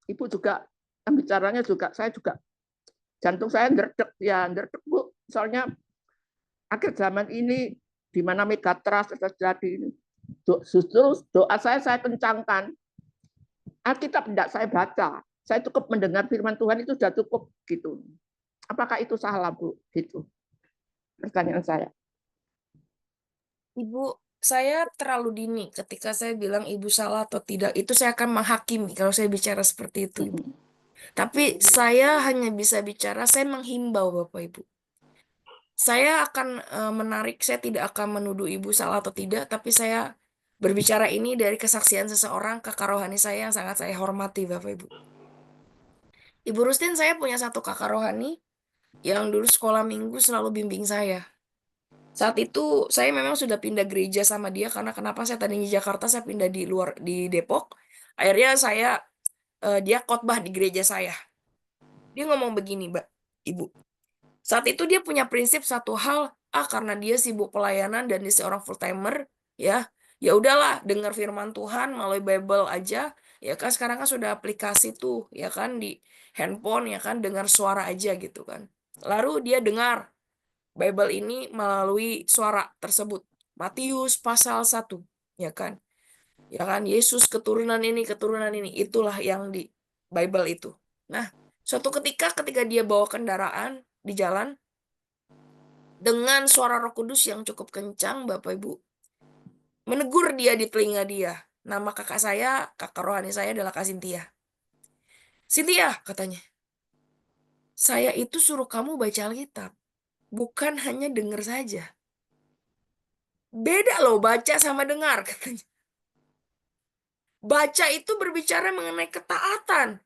Ibu juga bicaranya juga, saya juga jantung saya nderdek ya, nderdek, Bu. Soalnya akhir zaman ini di mana megatrust terjadi ini. Justru doa saya kencangkan. Alkitab tidak saya baca. Saya cukup mendengar firman Tuhan itu sudah cukup gitu. Apakah itu salah, Bu? Gitu. Pertanyaan saya. Ibu, saya terlalu dini ketika saya bilang ibu salah atau tidak. Itu saya akan menghakimi kalau saya bicara seperti itu, Ibu. Tapi saya hanya bisa bicara, saya menghimbau Bapak Ibu. Saya akan menarik, saya tidak akan menuduh ibu salah atau tidak, tapi saya berbicara ini dari kesaksian seseorang, kakak rohani saya yang sangat saya hormati, Bapak Ibu. Ibu Rustin, saya punya satu kakak rohani yang dulu sekolah minggu selalu bimbing saya. Saat itu saya memang sudah pindah gereja sama dia karena kenapa saya tadinya di Jakarta, saya pindah di Depok. Akhirnya dia khotbah di gereja saya. Dia ngomong begini, Mbak, Ibu. Saat itu dia punya prinsip satu hal, karena dia sibuk pelayanan dan dia seorang full timer, ya udahlah dengar firman Tuhan melalui Bible aja, ya kan sekarang kan sudah aplikasi tuh, ya kan di handphone, ya kan dengar suara aja gitu kan. Lalu dia dengar Bible ini melalui suara tersebut. Matius pasal 1, ya kan. Ya kan Yesus keturunan ini, itulah yang di Bible itu. Nah, suatu ketika dia bawa kendaraan di jalan dengan suara Roh Kudus yang cukup kencang, Bapak Ibu, menegur dia di telinga dia. Nama kakak rohani saya adalah Kak Cynthia. Cynthia, katanya, saya itu suruh kamu baca Alkitab, bukan hanya dengar saja. Beda loh baca sama dengar, katanya. Baca itu berbicara mengenai ketaatan.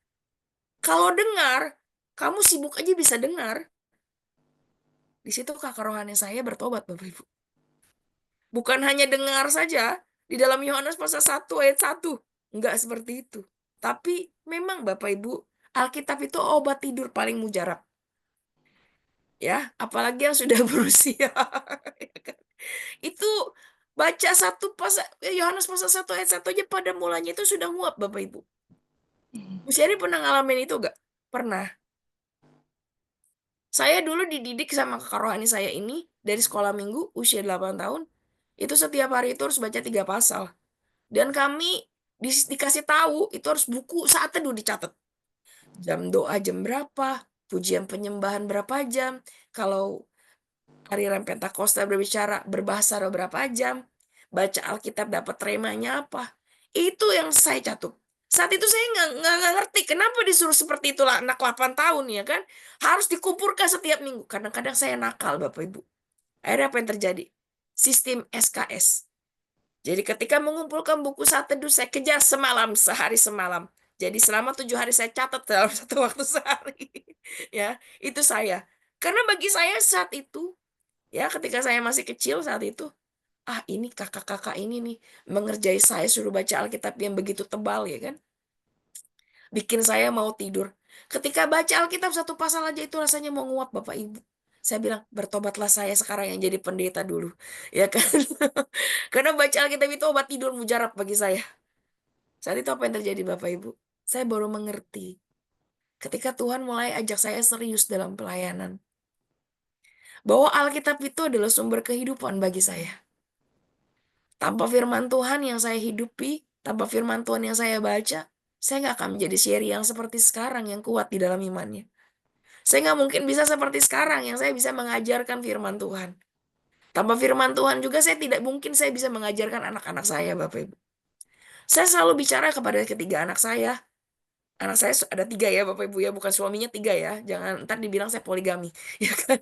Kalau dengar, kamu sibuk aja bisa dengar. Di situ kakak rohani saya bertobat, Bapak Ibu. Bukan hanya dengar saja, di dalam Yohanes pasal 1 ayat 1. Enggak seperti itu. Tapi memang Bapak Ibu, Alkitab itu obat tidur paling mujarab. Ya, apalagi yang sudah berusia. Itu baca Yohanes pasal 1 ayat 1 aja pada mulanya itu sudah nguap, Bapak Ibu. Bu Syari pernah ngalamin itu enggak? Pernah. Saya dulu dididik sama kakak rohani saya ini dari sekolah minggu usia 8 tahun. Itu setiap hari itu harus baca 3 pasal. Dan kami dikasih tahu itu harus buku saat teduh dicatat. Jam doa jam berapa, pujian penyembahan berapa jam, kalau hari raya Pentakosta berbahasa berapa jam, baca Alkitab dapat remanya apa. Itu yang saya catat. Saat itu saya nggak ngerti kenapa disuruh seperti itulah anak 8 tahun ya kan. Harus dikumpulkan setiap minggu. Kadang-kadang saya nakal Bapak Ibu. Akhirnya apa yang terjadi? Sistem SKS. Jadi ketika mengumpulkan buku saat teduh saya kejar sehari semalam. Jadi selama 7 hari saya catat dalam satu waktu sehari. Ya, itu saya. Karena bagi saya saat itu, ya ketika saya masih kecil saat itu, ini kakak-kakak ini nih mengerjai saya suruh baca Alkitab yang begitu tebal ya kan. Bikin saya mau tidur. Ketika baca Alkitab satu pasal aja itu rasanya mau nguap Bapak Ibu. Saya bilang, bertobatlah saya sekarang yang jadi pendeta dulu. Ya kan? Karena baca Alkitab itu obat tidur mujarab bagi saya. Saat itu apa yang terjadi Bapak Ibu? Saya baru mengerti. Ketika Tuhan mulai ajak saya serius dalam pelayanan. Bahwa Alkitab itu adalah sumber kehidupan bagi saya. Tanpa firman Tuhan yang saya hidupi, Tanpa firman Tuhan yang saya baca, saya nggak akan menjadi Sherry yang seperti sekarang, yang kuat di dalam imannya. Saya nggak mungkin bisa seperti sekarang, yang saya bisa mengajarkan firman Tuhan. Tanpa firman Tuhan juga saya tidak mungkin saya bisa mengajarkan anak-anak saya, Bapak Ibu. Saya selalu bicara kepada ketiga anak saya. Anak saya ada 3 ya, Bapak Ibu ya, bukan suaminya 3 ya. Jangan ntar dibilang saya poligami, ya kan?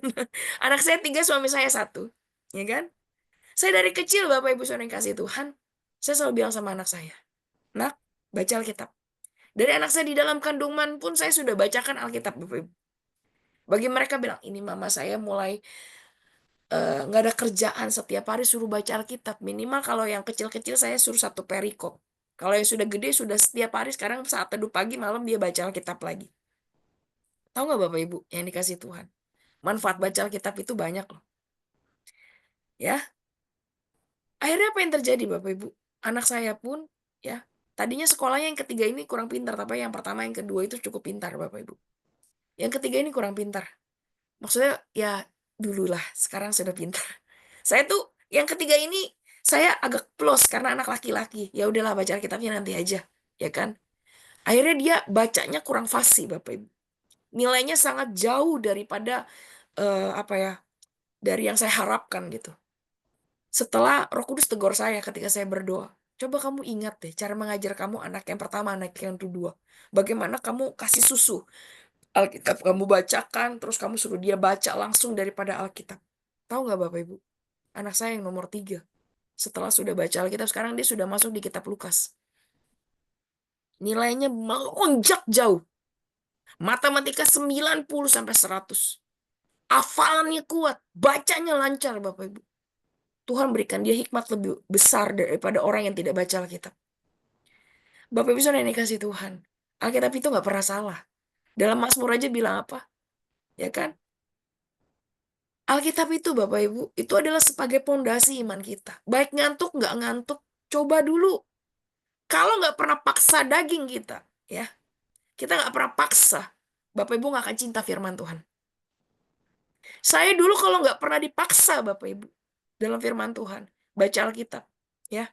Anak saya 3, suami saya 1, ya kan? Saya dari kecil, Bapak Ibu saudara yang kasih Tuhan, saya selalu bilang sama anak saya, "Nak, baca Alkitab." Dari anak saya di dalam kandungan pun saya sudah bacakan Alkitab, Bapak Ibu. Bagi mereka bilang, ini mama saya mulai nggak ada kerjaan, setiap hari suruh baca Alkitab. Minimal kalau yang kecil-kecil saya suruh 1 perikop. Kalau yang sudah gede sudah setiap hari, sekarang saat teduh pagi malam dia baca Alkitab lagi. Tahu nggak Bapak Ibu yang dikasih Tuhan? Manfaat baca Alkitab itu banyak loh. Ya. Akhirnya apa yang terjadi Bapak Ibu? Anak saya pun ya, tadinya sekolahnya yang ketiga ini kurang pintar, tapi yang pertama yang kedua itu cukup pintar Bapak Ibu. Yang ketiga ini kurang pintar. Maksudnya ya dululah, sekarang sudah pintar. Saya tuh yang ketiga ini saya agak plus karena anak laki-laki. Ya udahlah baca Alkitabnya nanti aja, ya kan? Akhirnya dia bacanya kurang fasih Bapak Ibu. Nilainya sangat jauh daripada apa ya? Dari yang saya harapkan gitu. Setelah Roh Kudus tegur saya ketika saya berdoa, coba kamu ingat deh cara mengajar kamu anak yang pertama, anak yang kedua. Bagaimana kamu kasih susu Alkitab kamu bacakan, terus kamu suruh dia baca langsung daripada Alkitab. Tahu nggak Bapak Ibu? Anak saya yang nomor 3. Setelah sudah baca Alkitab, sekarang dia sudah masuk di kitab Lukas. Nilainya melonjak jauh. Matematika 90 sampai 100. Hafalannya kuat, bacanya lancar Bapak Ibu. Tuhan berikan dia hikmat lebih besar daripada orang yang tidak baca Alkitab. Bapak Ibu saudara yang dikasih Tuhan, Alkitab itu nggak pernah salah. Dalam Mazmur aja bilang apa? Ya kan? Alkitab itu Bapak Ibu, itu adalah sebagai pondasi iman kita. Baik ngantuk nggak ngantuk, coba dulu. Kalau nggak pernah paksa daging kita, ya, kita nggak pernah paksa, Bapak Ibu nggak akan cinta firman Tuhan. Saya dulu kalau nggak pernah dipaksa Bapak Ibu dalam firman Tuhan, baca Alkitab, ya,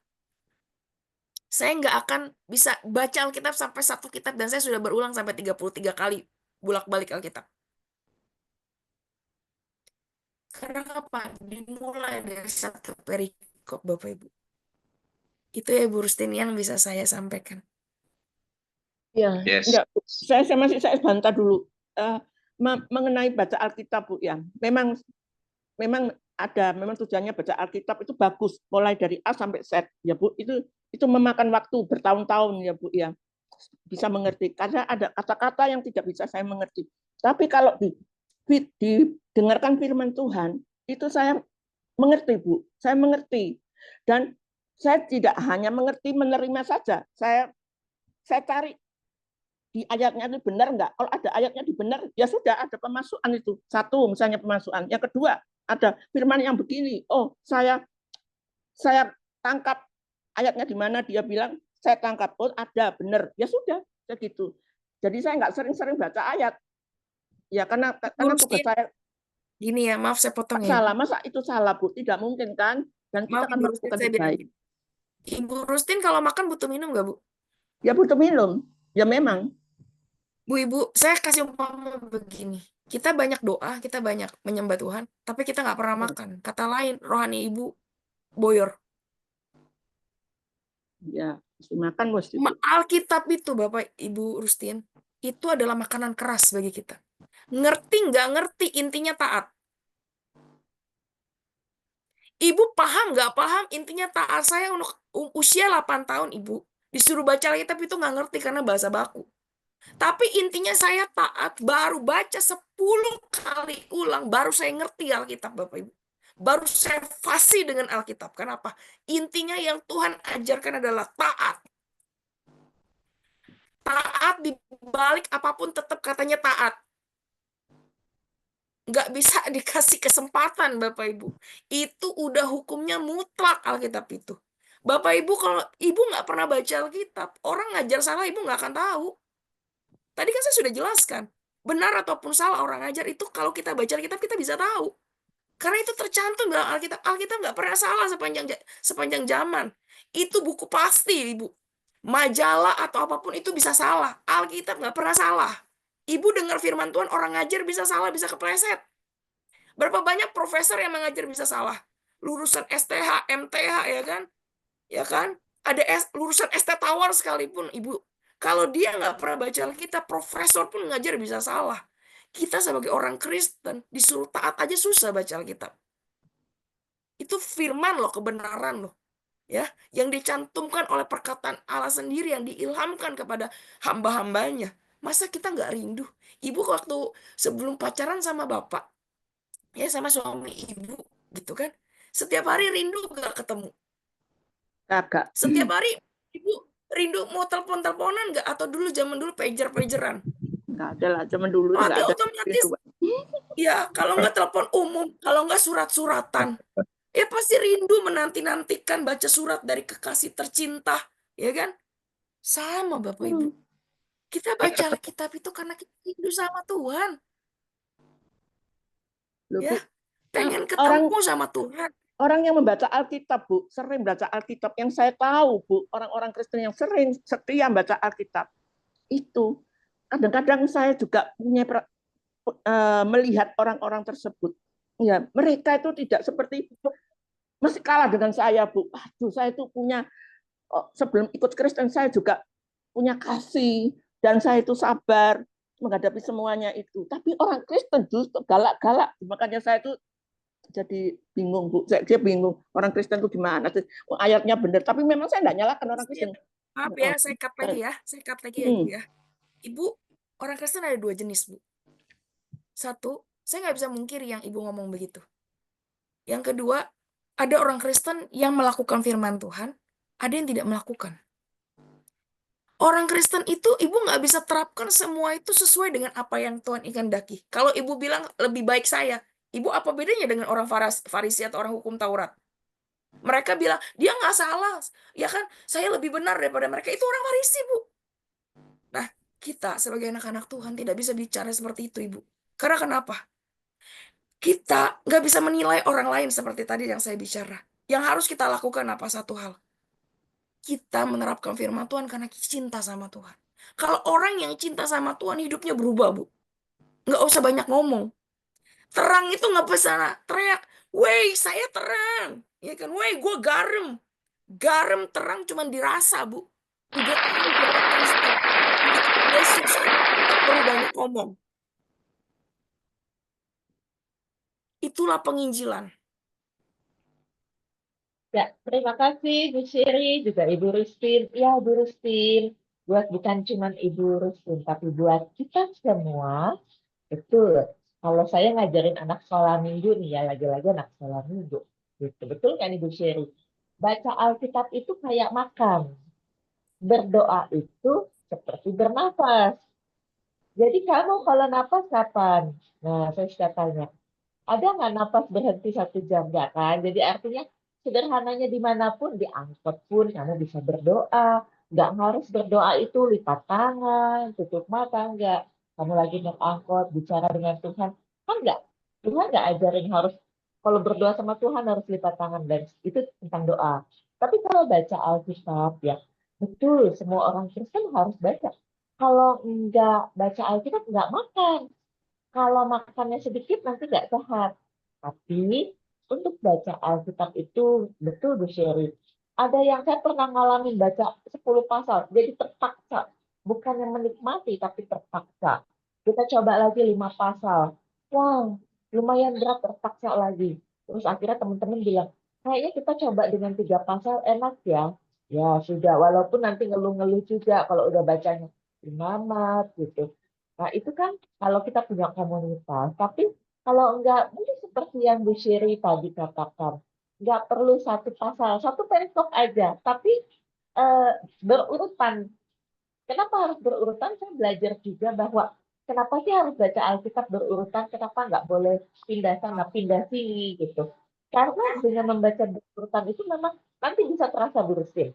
saya nggak akan bisa baca Alkitab sampai 1 kitab, dan saya sudah berulang sampai 33 kali bolak-balik Alkitab. Karena apa? Dimulai dari 1 perikop Bapak Ibu. Itu ya Bu Rustin yang bisa saya sampaikan. Ya, Yes. enggak, Bu. Saya bantah dulu. Mengenai baca Alkitab, Bu, ya. Memang tujuannya baca Alkitab itu bagus, mulai dari A sampai Z, ya Bu. Itu memakan waktu bertahun-tahun, ya Bu, ya. Bisa mengerti, karena ada kata-kata yang tidak bisa saya mengerti. Tapi kalau didengarkan firman Tuhan, itu saya mengerti, Bu. Saya mengerti. Dan saya tidak hanya mengerti, menerima saja. Saya cari di ayatnya itu benar enggak. Kalau ada ayatnya di benar, ya sudah ada pemasukan itu. 1 misalnya pemasukan. Yang kedua, ada firman yang begini. Oh, saya tangkap ayatnya di mana dia bilang, saya tangkap. Oh, ada benar. Ya sudah, begitu. Jadi saya enggak sering-sering baca ayat. Ya karena tugas saya gini ya, maaf saya potong ya. salah. Masa itu salah, Bu? Tidak mungkin kan? Dan kita akan melakukan yang baik. Ibu Rustin kalau makan butuh minum nggak Bu? Ya butuh minum. Ya memang. Bu Ibu, saya kasih umpama begini. Kita banyak doa, kita banyak menyembah Tuhan, tapi kita nggak pernah makan. Kata lain, rohani Ibu boyor. Ya, mesti makan mesti. Alkitab itu Bapak Ibu Rustin, itu adalah makanan keras bagi kita. Ngerti nggak ngerti, intinya taat. Ibu paham nggak paham, intinya taat. Saya untuk usia 8 tahun Ibu, disuruh baca Alkitab itu nggak ngerti karena bahasa baku. Tapi intinya saya taat, baru baca 10 kali ulang, baru saya ngerti Alkitab Bapak Ibu. Baru saya fasih dengan Alkitab. Kenapa? Intinya yang Tuhan ajarkan adalah taat. Taat di balik apapun tetap katanya taat. Nggak bisa dikasih kesempatan Bapak Ibu. Itu udah hukumnya mutlak Alkitab itu. Bapak Ibu kalau Ibu nggak pernah baca Alkitab, orang ngajar salah Ibu nggak akan tahu. Tadi kan saya sudah jelaskan. Benar ataupun salah orang ngajar itu kalau kita baca Alkitab kita bisa tahu. Karena itu tercantum dalam Alkitab. Alkitab nggak pernah salah sepanjang zaman. Itu buku pasti Ibu. Majalah atau apapun itu bisa salah. Alkitab nggak pernah salah. Ibu dengar firman Tuhan, orang ngajar bisa salah, bisa kepleset. Berapa banyak profesor yang mengajar bisa salah? Lulusan STH, MTH, ya kan? Ya kan? Ada lulusan ST Tawar sekalipun, Ibu. Kalau dia nggak pernah baca Alkitab, profesor pun ngajar bisa salah. Kita sebagai orang Kristen, disuruh taat aja susah baca Alkitab. Itu firman loh, kebenaran loh. Ya, yang dicantumkan oleh perkataan Allah sendiri, yang diilhamkan kepada hamba-hambanya. Masa kita nggak rindu? Ibu waktu sebelum pacaran sama bapak, ya sama suami ibu, gitu kan? Setiap hari rindu nggak ketemu. Kagak. Setiap hari ibu rindu mau telepon-teleponan nggak? Atau dulu zaman dulu pager-pageran? Nggak ada lah, zaman dulu nggak Nanti ada otomatis, itu. ya kalau nggak telepon umum, kalau nggak surat-suratan, ya pasti rindu menanti-nantikan baca surat dari kekasih tercinta, ya kan? Sama Bapak Ibu. Kita baca Alkitab itu karena kita rindu sama Tuhan, Loh, Bu, ya. Pengen orang ketemu sama Tuhan. orang yang membaca Alkitab, Bu, sering baca Alkitab, yang saya tahu, Bu, orang-orang Kristen yang sering setia baca Alkitab, itu kadang-kadang saya juga punya melihat orang-orang tersebut. Ya, mereka itu tidak seperti, masih kalah dengan saya, Bu. Aduh, saya itu punya, sebelum ikut Kristen, saya juga punya kasih, dan saya itu sabar menghadapi semuanya itu. Tapi orang Kristen justru galak-galak, makanya saya itu jadi bingung, Bu. Dia bingung orang Kristen itu gimana sih? Ayatnya benar, tapi memang saya tidak nyalakan orang Kristen. Maaf ya, saya cut lagi ya. Saya cut lagi ya, Ibu ya. Ibu, orang Kristen ada 2 jenis, Bu. Satu, saya nggak bisa mungkiri yang Ibu ngomong begitu. Yang kedua, ada orang Kristen yang melakukan firman Tuhan, ada yang tidak melakukan. Orang Kristen itu Ibu nggak bisa terapkan semua itu sesuai dengan apa yang Tuhan kehendaki. Kalau Ibu bilang lebih baik saya, Ibu apa bedanya dengan orang Farisi atau orang hukum Taurat? Mereka bilang, dia nggak salah. Ya kan, saya lebih benar daripada mereka. Itu orang Farisi, Bu. Nah, kita sebagai anak-anak Tuhan tidak bisa bicara seperti itu, Ibu. Karena kenapa? Kita nggak bisa menilai orang lain seperti tadi yang saya bicara. Yang harus kita lakukan apa? Satu hal. Kita menerapkan firman Tuhan karena kita cinta sama Tuhan. Kalau orang yang cinta sama Tuhan, hidupnya berubah, Bu. Nggak usah banyak ngomong. Terang itu nggak bisa teriak, "Wey, saya terang." Ya kan, "Wey, gue garam." Garam terang cuma dirasa, Bu. Udah tahu orang Kristen. Yesus, nggak perlu banyak ngomong. Itulah penginjilan. Ya, terima kasih Bu Syiri, juga Ibu Rustin. Ya, Bu Rustin, bukan cuma Ibu Rustin, tapi buat kita semua, betul. Kalau saya ngajarin anak sekolah minggu nih, ya lagi-lagi anak sekolah minggu. Gitu. Betul kan Ibu Syiri? Baca Alkitab itu kayak makan. Berdoa itu seperti bernafas. Jadi kamu kalau nafas kapan? Nah, saya suka tanya. Ada nggak nafas berhenti 1 jam? Nggak kan? Jadi artinya sederhananya dimanapun, di angkot pun kamu bisa berdoa. Nggak harus berdoa itu lipat tangan, tutup mata, nggak. Kamu lagi naik angkot, bicara dengan Tuhan. Kan nggak? Tuhan nggak ajarin harus, kalau berdoa sama Tuhan harus lipat tangan. Dan itu tentang doa. Tapi kalau baca Alkitab, ya betul, semua orang Kristen harus baca. Kalau nggak baca Alkitab, nggak makan. Kalau makannya sedikit nanti nggak sehat. Tapi untuk baca Alkitab itu betul Bu Sherry. Ada yang saya pernah ngalamin baca 10 pasal, jadi terpaksa. Bukan yang menikmati, tapi terpaksa. Kita coba lagi 5 pasal. Wow, lumayan berat, terpaksa lagi. Terus akhirnya teman-teman bilang, kayaknya kita coba dengan 3 pasal enak ya. Ya sudah, walaupun nanti ngeluh-ngeluh juga kalau udah bacanya imamat gitu. Nah, itu kan kalau kita punya komunitas. Tapi kalau enggak, mungkin seperti yang Bu Syiri tadi katakan, enggak perlu 1 pasal, 1 perikop aja. Tapi berurutan. Kenapa harus berurutan? Saya belajar juga bahwa kenapa sih harus baca Alkitab berurutan? Kenapa nggak boleh pindah sana, pindah sini gitu? Karena dengan membaca berurutan itu memang nanti bisa terasa berusin.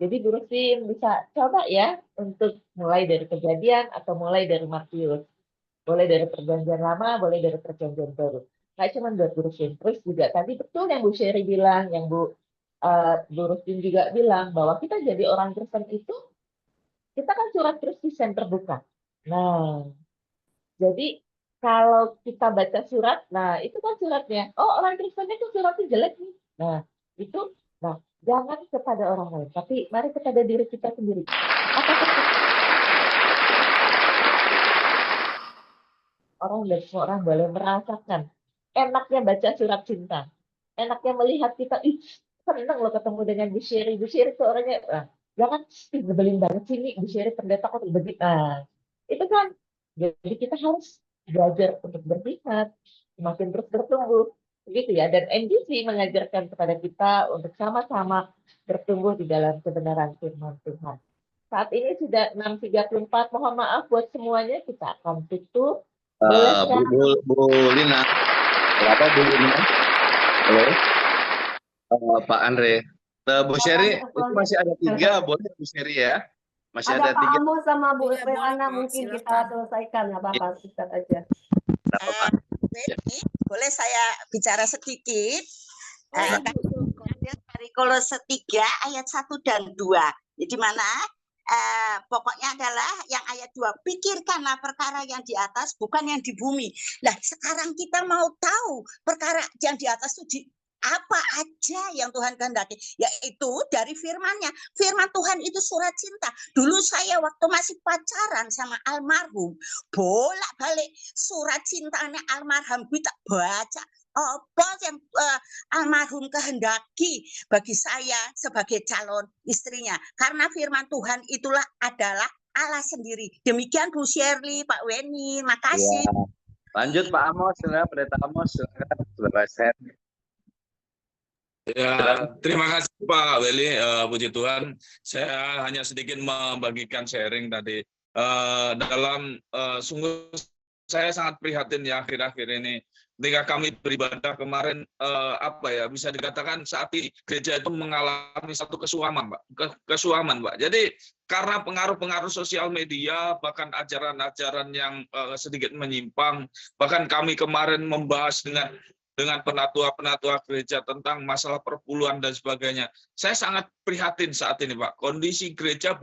Jadi Gurusin bisa coba ya untuk mulai dari Kejadian atau mulai dari Matius. Boleh dari Perjanjian Lama, boleh dari Perjanjian Baru. Nggak cuma buat Gurusin. Terus juga tadi betul yang Bu Sherry bilang, yang Bu Bu Rustin juga bilang bahwa kita jadi orang Kristen itu, kita kan surat Kristus yang terbuka. Nah, jadi kalau kita baca surat, nah itu kan suratnya. Oh, orang Kristen itu suratnya jelek nih. Nah, itu, nah jangan kepada orang lain, tapi mari kepada diri kita sendiri. Apakah orang dan semua orang boleh merasakan enaknya baca surat cinta, enaknya melihat kita, ih, senang lo ketemu dengan Bu Sherry. Bu Sherry itu orangnya, jangan nyebelin banget sih nih, Bu Sherry pendeta kok begitu. Nah, itu kan, jadi kita harus belajar untuk berhikmat, semakin terus bertumbuh, begitu ya. Dan NGC mengajarkan kepada kita untuk sama-sama bertumbuh di dalam kebenaran firman Tuhan. Saat ini sudah 6.34, mohon maaf buat semuanya, kita akan tutup. Boleh sekarang? Bu Lina, apa Bu Lina? Halo, Pak Andre. Bu Sherry, itu masih ada 3, boleh Bu Sherry ya? Masih Ada ada Pak 3. Amos sama Bu Iya, boleh, Rewana, Pak. mungkin kita Silakan. selesaikan, nggak apa-apa, sikat aja. Kenapa, Pak? Ini boleh saya bicara sedikit? Boleh, Kan Bu. ada dari Kolose 3 ayat 1 dan 2. Jadi mana? Pokoknya adalah yang ayat 2, pikirkanlah perkara yang di atas, bukan yang di bumi. Nah, sekarang kita mau tahu perkara yang di atas itu apa aja yang Tuhan kehendaki, yaitu dari firman-Nya. Firman Tuhan itu surat cinta. Dulu saya waktu masih pacaran sama almarhum, bolak-balik surat cintanya almarhum kita baca. Apa yang almarhum kehendaki bagi saya sebagai calon istrinya. Karena firman Tuhan itulah adalah Allah sendiri. Demikian Bu Shirley, Pak Weni, makasih. Ya. Lanjut Pak Amos, Pendeta Amos, silakan. Sudah resen. Ya, terima kasih Pak Weli, puji Tuhan. Saya hanya sedikit membagikan sharing tadi. Dalam sungguh saya sangat prihatin ya akhir-akhir ini. Ketika kami beribadah kemarin, bisa dikatakan saat ini gereja itu mengalami satu kesuaman, Pak. Kesuaman, Pak. Jadi karena pengaruh-pengaruh sosial media, bahkan ajaran-ajaran yang sedikit menyimpang, bahkan kami kemarin membahas dengan penatua-penatua gereja tentang masalah perpuluhan dan sebagainya. Saya sangat prihatin saat ini, Pak. Kondisi gereja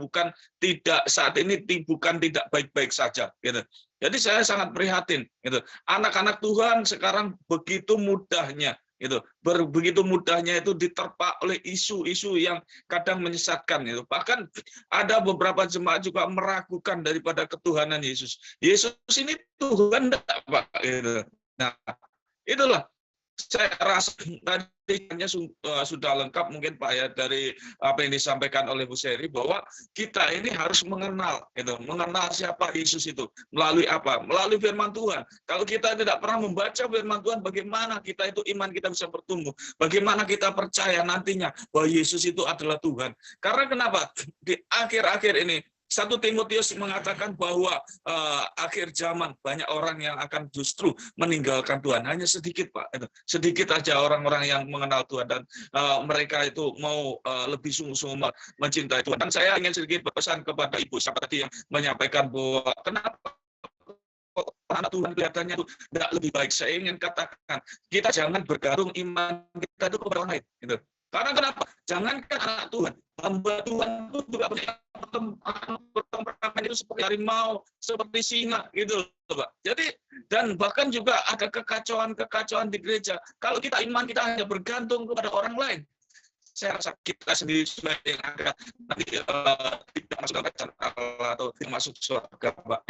saat ini bukan tidak baik-baik saja, gitu. Jadi saya sangat prihatin, gitu. Anak-anak Tuhan sekarang begitu mudahnya, gitu. Begitu mudahnya itu diterpa oleh isu-isu yang kadang menyesatkan, gitu. Bahkan ada beberapa jemaat juga meragukan daripada ketuhanan Yesus. Yesus ini Tuhan enggak, Pak? Gitu. Nah, itulah. Saya rasa tadi sudah lengkap mungkin Pak ya dari apa yang disampaikan oleh Bu Sherry, bahwa kita ini harus mengenal siapa Yesus itu melalui apa? Melalui firman Tuhan. Kalau kita tidak pernah membaca firman Tuhan, bagaimana kita itu iman kita bisa bertumbuh? Bagaimana kita percaya nantinya bahwa Yesus itu adalah Tuhan? Karena kenapa? Di akhir-akhir ini 1 Timotius mengatakan bahwa akhir zaman banyak orang yang akan justru meninggalkan Tuhan. Hanya sedikit, Pak. Sedikit aja orang-orang yang mengenal Tuhan, dan mereka itu mau lebih sungguh-sungguh mencintai Tuhan. Dan saya ingin sedikit berpesan kepada Ibu siapa tadi yang menyampaikan bahwa kenapa anak Tuhan kelihatannya itu tidak lebih baik. Saya ingin katakan, kita jangan bergantung iman kita itu kepada orang lain. Gitu. Karena kenapa? Jangankan anak Tuhan, hamba Tuhan itu juga punya pertempuran itu seperti harimau, seperti singa, gitu, Pak. Jadi, dan bahkan juga ada kekacauan di gereja. Kalau iman kita hanya bergantung kepada orang lain, saya rasa kita sendiri juga yang akan nanti tidak masuk ke kerajaan Allah atau tidak masuk surga, Pak.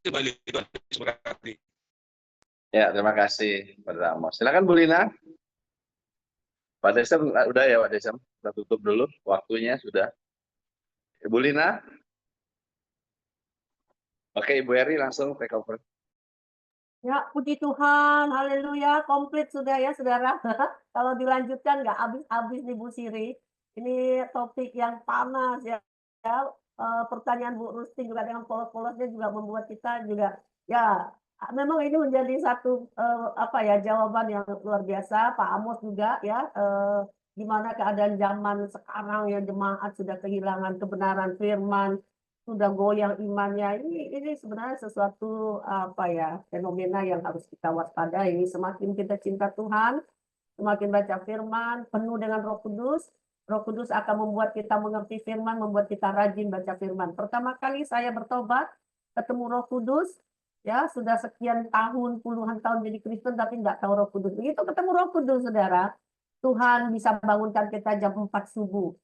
Terima kasih. Ya, terima kasih Pak Amos. Silakan Bu Lina. Pak Desem, udah ya Pak Desem, kita tutup dulu, waktunya sudah. Ibu Lina. Oke, Ibu Eri langsung take over. Ya, puji Tuhan, haleluya, komplit sudah ya saudara. Kalau dilanjutkan nggak habis-habis nih Bu Siri. Ini topik yang panas ya. Pertanyaan Bu Rusti juga dengan polos-polosnya juga membuat kita juga ya. Memang ini menjadi satu jawaban yang luar biasa. Pak Amos juga ya, gimana keadaan zaman sekarang ya, jemaat sudah kehilangan kebenaran firman, sudah goyang imannya. Ini sebenarnya sesuatu fenomena yang harus kita waspadai. Semakin kita cinta Tuhan, semakin baca firman, penuh dengan Roh Kudus, Roh Kudus akan membuat kita mengerti firman, membuat kita rajin baca firman. Pertama kali saya bertobat, ketemu Roh Kudus, ya sudah sekian tahun, puluhan tahun jadi Kristen tapi nggak tahu Roh Kudus. Begitu ketemu Roh Kudus, saudara, Tuhan bisa bangunkan kita jam 4 subuh.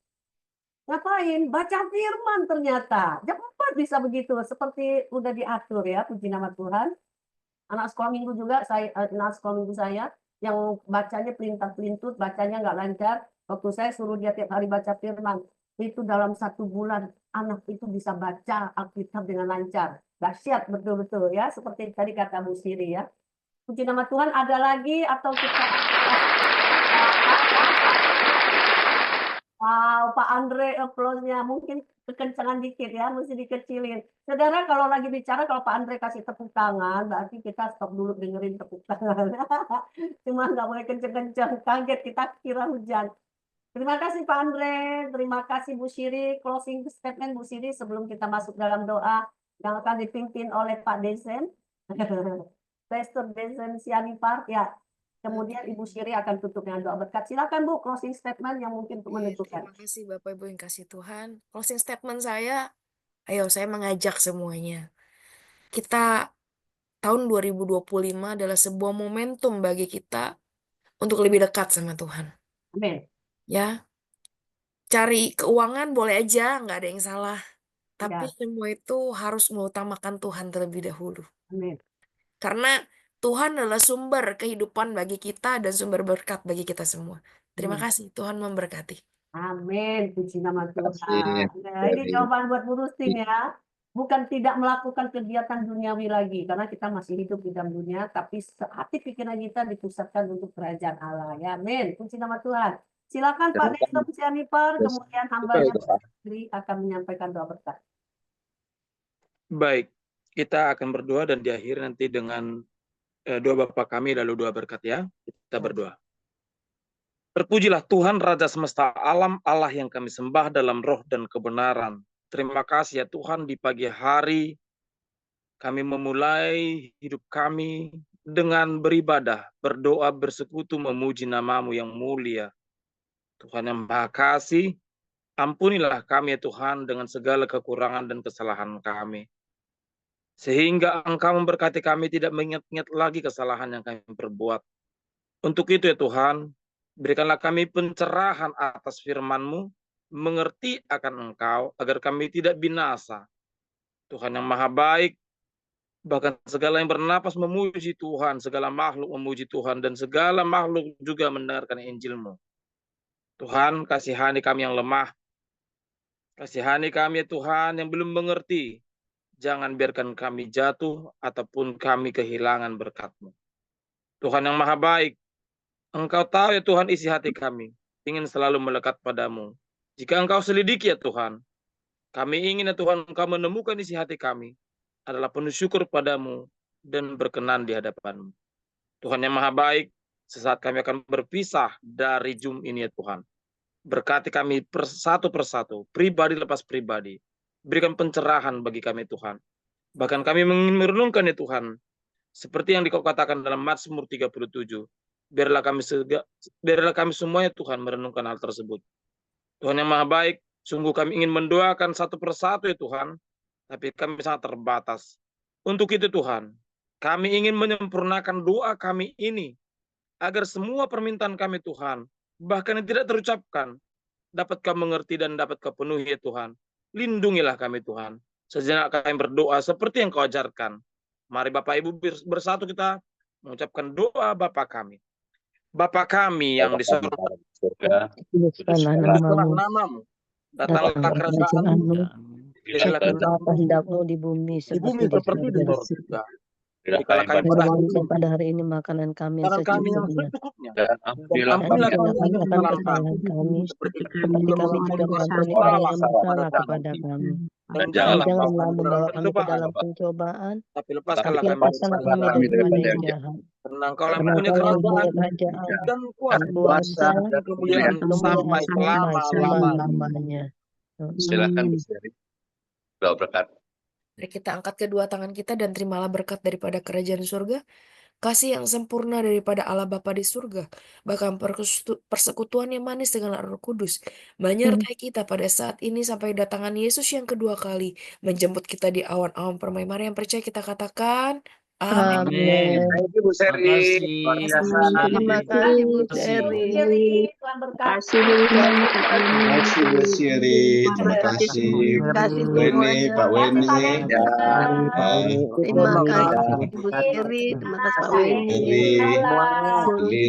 Ngapain? Baca firman ternyata. Jam 4 bisa begitu, seperti udah diatur ya, puji nama Tuhan. Anak sekolah minggu juga, anak sekolah minggu saya, yang bacanya pelintang-pelintut, bacanya nggak lancar. Waktu saya suruh dia tiap hari baca firman, itu dalam 1 bulan, anak itu bisa baca Alkitab dengan lancar. Dahsyat betul-betul ya, seperti tadi kata Bu Siri ya. Puji nama Tuhan, ada lagi atau kita... Wow, Pak Andre applause-nya mungkin kekencangan dikit ya, mesti dikecilin. Saudara, kalau lagi bicara, kalau Pak Andre kasih tepuk tangan, berarti kita stop dulu dengerin tepuk tangan. Cuma nggak boleh kenceng-kenceng, kaget kita kira hujan. Terima kasih Pak Andre, terima kasih Bu Siri. Closing statement Bu Siri sebelum kita masuk dalam doa yang akan dipimpin oleh Pak Desen. Pastor Desen Sianipar, ya. Kemudian Ibu Siri akan tutup dengan doa berkat. Silakan Bu, closing statement yang mungkin untuk menentukan. Terima kasih Bapak Ibu yang kasih Tuhan. Closing statement saya, ayo saya mengajak semuanya. Kita tahun 2025 adalah sebuah momentum bagi kita untuk lebih dekat sama Tuhan. Amin. Ya, cari keuangan boleh aja, nggak ada yang salah. Tapi Ya. semua itu harus mengutamakan Tuhan terlebih dahulu. Amin. Karena Tuhan adalah sumber kehidupan bagi kita dan sumber berkat bagi kita semua. Terima kasih, Tuhan memberkati. Amin, puji nama Terima Tuhan. kasih. Nah, ini jawaban buat Bu Rustin ya. Bukan tidak melakukan kegiatan duniawi lagi, karena kita masih hidup di dalam dunia, tapi hati pikiran kita dipusatkan untuk kerajaan Allah. Ya, amin. Puji nama Tuhan. Silakan Pak Desem Sianipar, kemudian hambanya sendiri akan menyampaikan doa berkat. Baik, kita akan berdoa dan diakhiri nanti dengan doa Bapa kami lalu doa berkat ya. Kita berdoa. Terpujilah Tuhan Raja semesta alam, Allah yang kami sembah dalam roh dan kebenaran. Terima kasih ya Tuhan, di pagi hari kami memulai hidup kami dengan beribadah, berdoa, bersekutu, memuji nama-Mu yang mulia. Tuhan yang Maha Kasih, ampunilah kami ya Tuhan dengan segala kekurangan dan kesalahan kami. Sehingga Engkau memberkati kami tidak mengingat-ingat lagi kesalahan yang kami perbuat. Untuk itu ya Tuhan, berikanlah kami pencerahan atas firman-Mu, mengerti akan Engkau, agar kami tidak binasa. Tuhan yang Maha Baik, bahkan segala yang bernapas memuji Tuhan, segala makhluk memuji Tuhan, dan segala makhluk juga mendengarkan Injil-Mu. Tuhan, kasihani kami yang lemah, kasihani kami ya Tuhan yang belum mengerti. Jangan biarkan kami jatuh ataupun kami kehilangan berkat-Mu. Tuhan yang Maha Baik, Engkau tahu ya Tuhan isi hati kami, ingin selalu melekat padamu. Jika Engkau selidiki ya Tuhan, kami ingin ya Tuhan Engkau menemukan isi hati kami, adalah penuh syukur padamu dan berkenan di hadapan-Mu. Tuhan yang Maha Baik, sesaat kami akan berpisah dari Zoom ini ya Tuhan. Berkati kami satu persatu, pribadi lepas pribadi. Berikan pencerahan bagi kami Tuhan. Bahkan kami ingin merenungkan ya Tuhan, seperti yang Kau katakan dalam Mazmur 37. Biarlah kami semuanya Tuhan merenungkan hal tersebut. Tuhan yang Maha Baik, sungguh kami ingin mendoakan satu persatu ya Tuhan, tapi kami sangat terbatas. Untuk itu Tuhan, kami ingin menyempurnakan doa kami ini, agar semua permintaan kami Tuhan, bahkan yang tidak terucapkan, dapat Kau mengerti dan dapat Kau penuhi ya Tuhan. Lindungilah kami Tuhan. Sejenak kami berdoa seperti yang Kau ajarkan. Mari Bapak Ibu bersatu kita mengucapkan doa Bapa kami. Bapa kami yang di surga, kuduskanlah namamu, datanglah kerajaanmu, jadilah kehendak-Mu di bumi seperti di surga. Berikanlah kami pada hari ini makanan kami yang secukupnya, Dan ampunilah kami akan kesalahan kami, seperti kami juga mengampuni orang yang bersalah kepada kami. Dan janganlah membawa kami ke dalam pencobaan, tapi lepaskanlah kami daripada yang jahat. Karena Engkau lah punya kerajaan dan kuasa dan kemuliaan sampai selama-lamanya. Silakan Bu Siri. Doa berkat. Mari kita angkat kedua tangan kita dan terimalah berkat daripada kerajaan surga. kasih yang sempurna daripada Allah Bapa di surga, bahkan persekutuan yang manis dengan Roh Kudus, menyertai kita pada saat ini sampai datangan Yesus yang kedua kali, menjemput kita di awan-awan permai. Mari yang percaya kita katakan, amin. Amin. Thank you Bu Seri. Luar biasa. Terima kasih Bu Seri. Kasih Terima kasih Bu Siri, terima kasih Kasih Weni, semuanya. Pak Weni, Ya. Terima kasih Bu Seri. Terima kasih Pak Weni. Seri, Lin.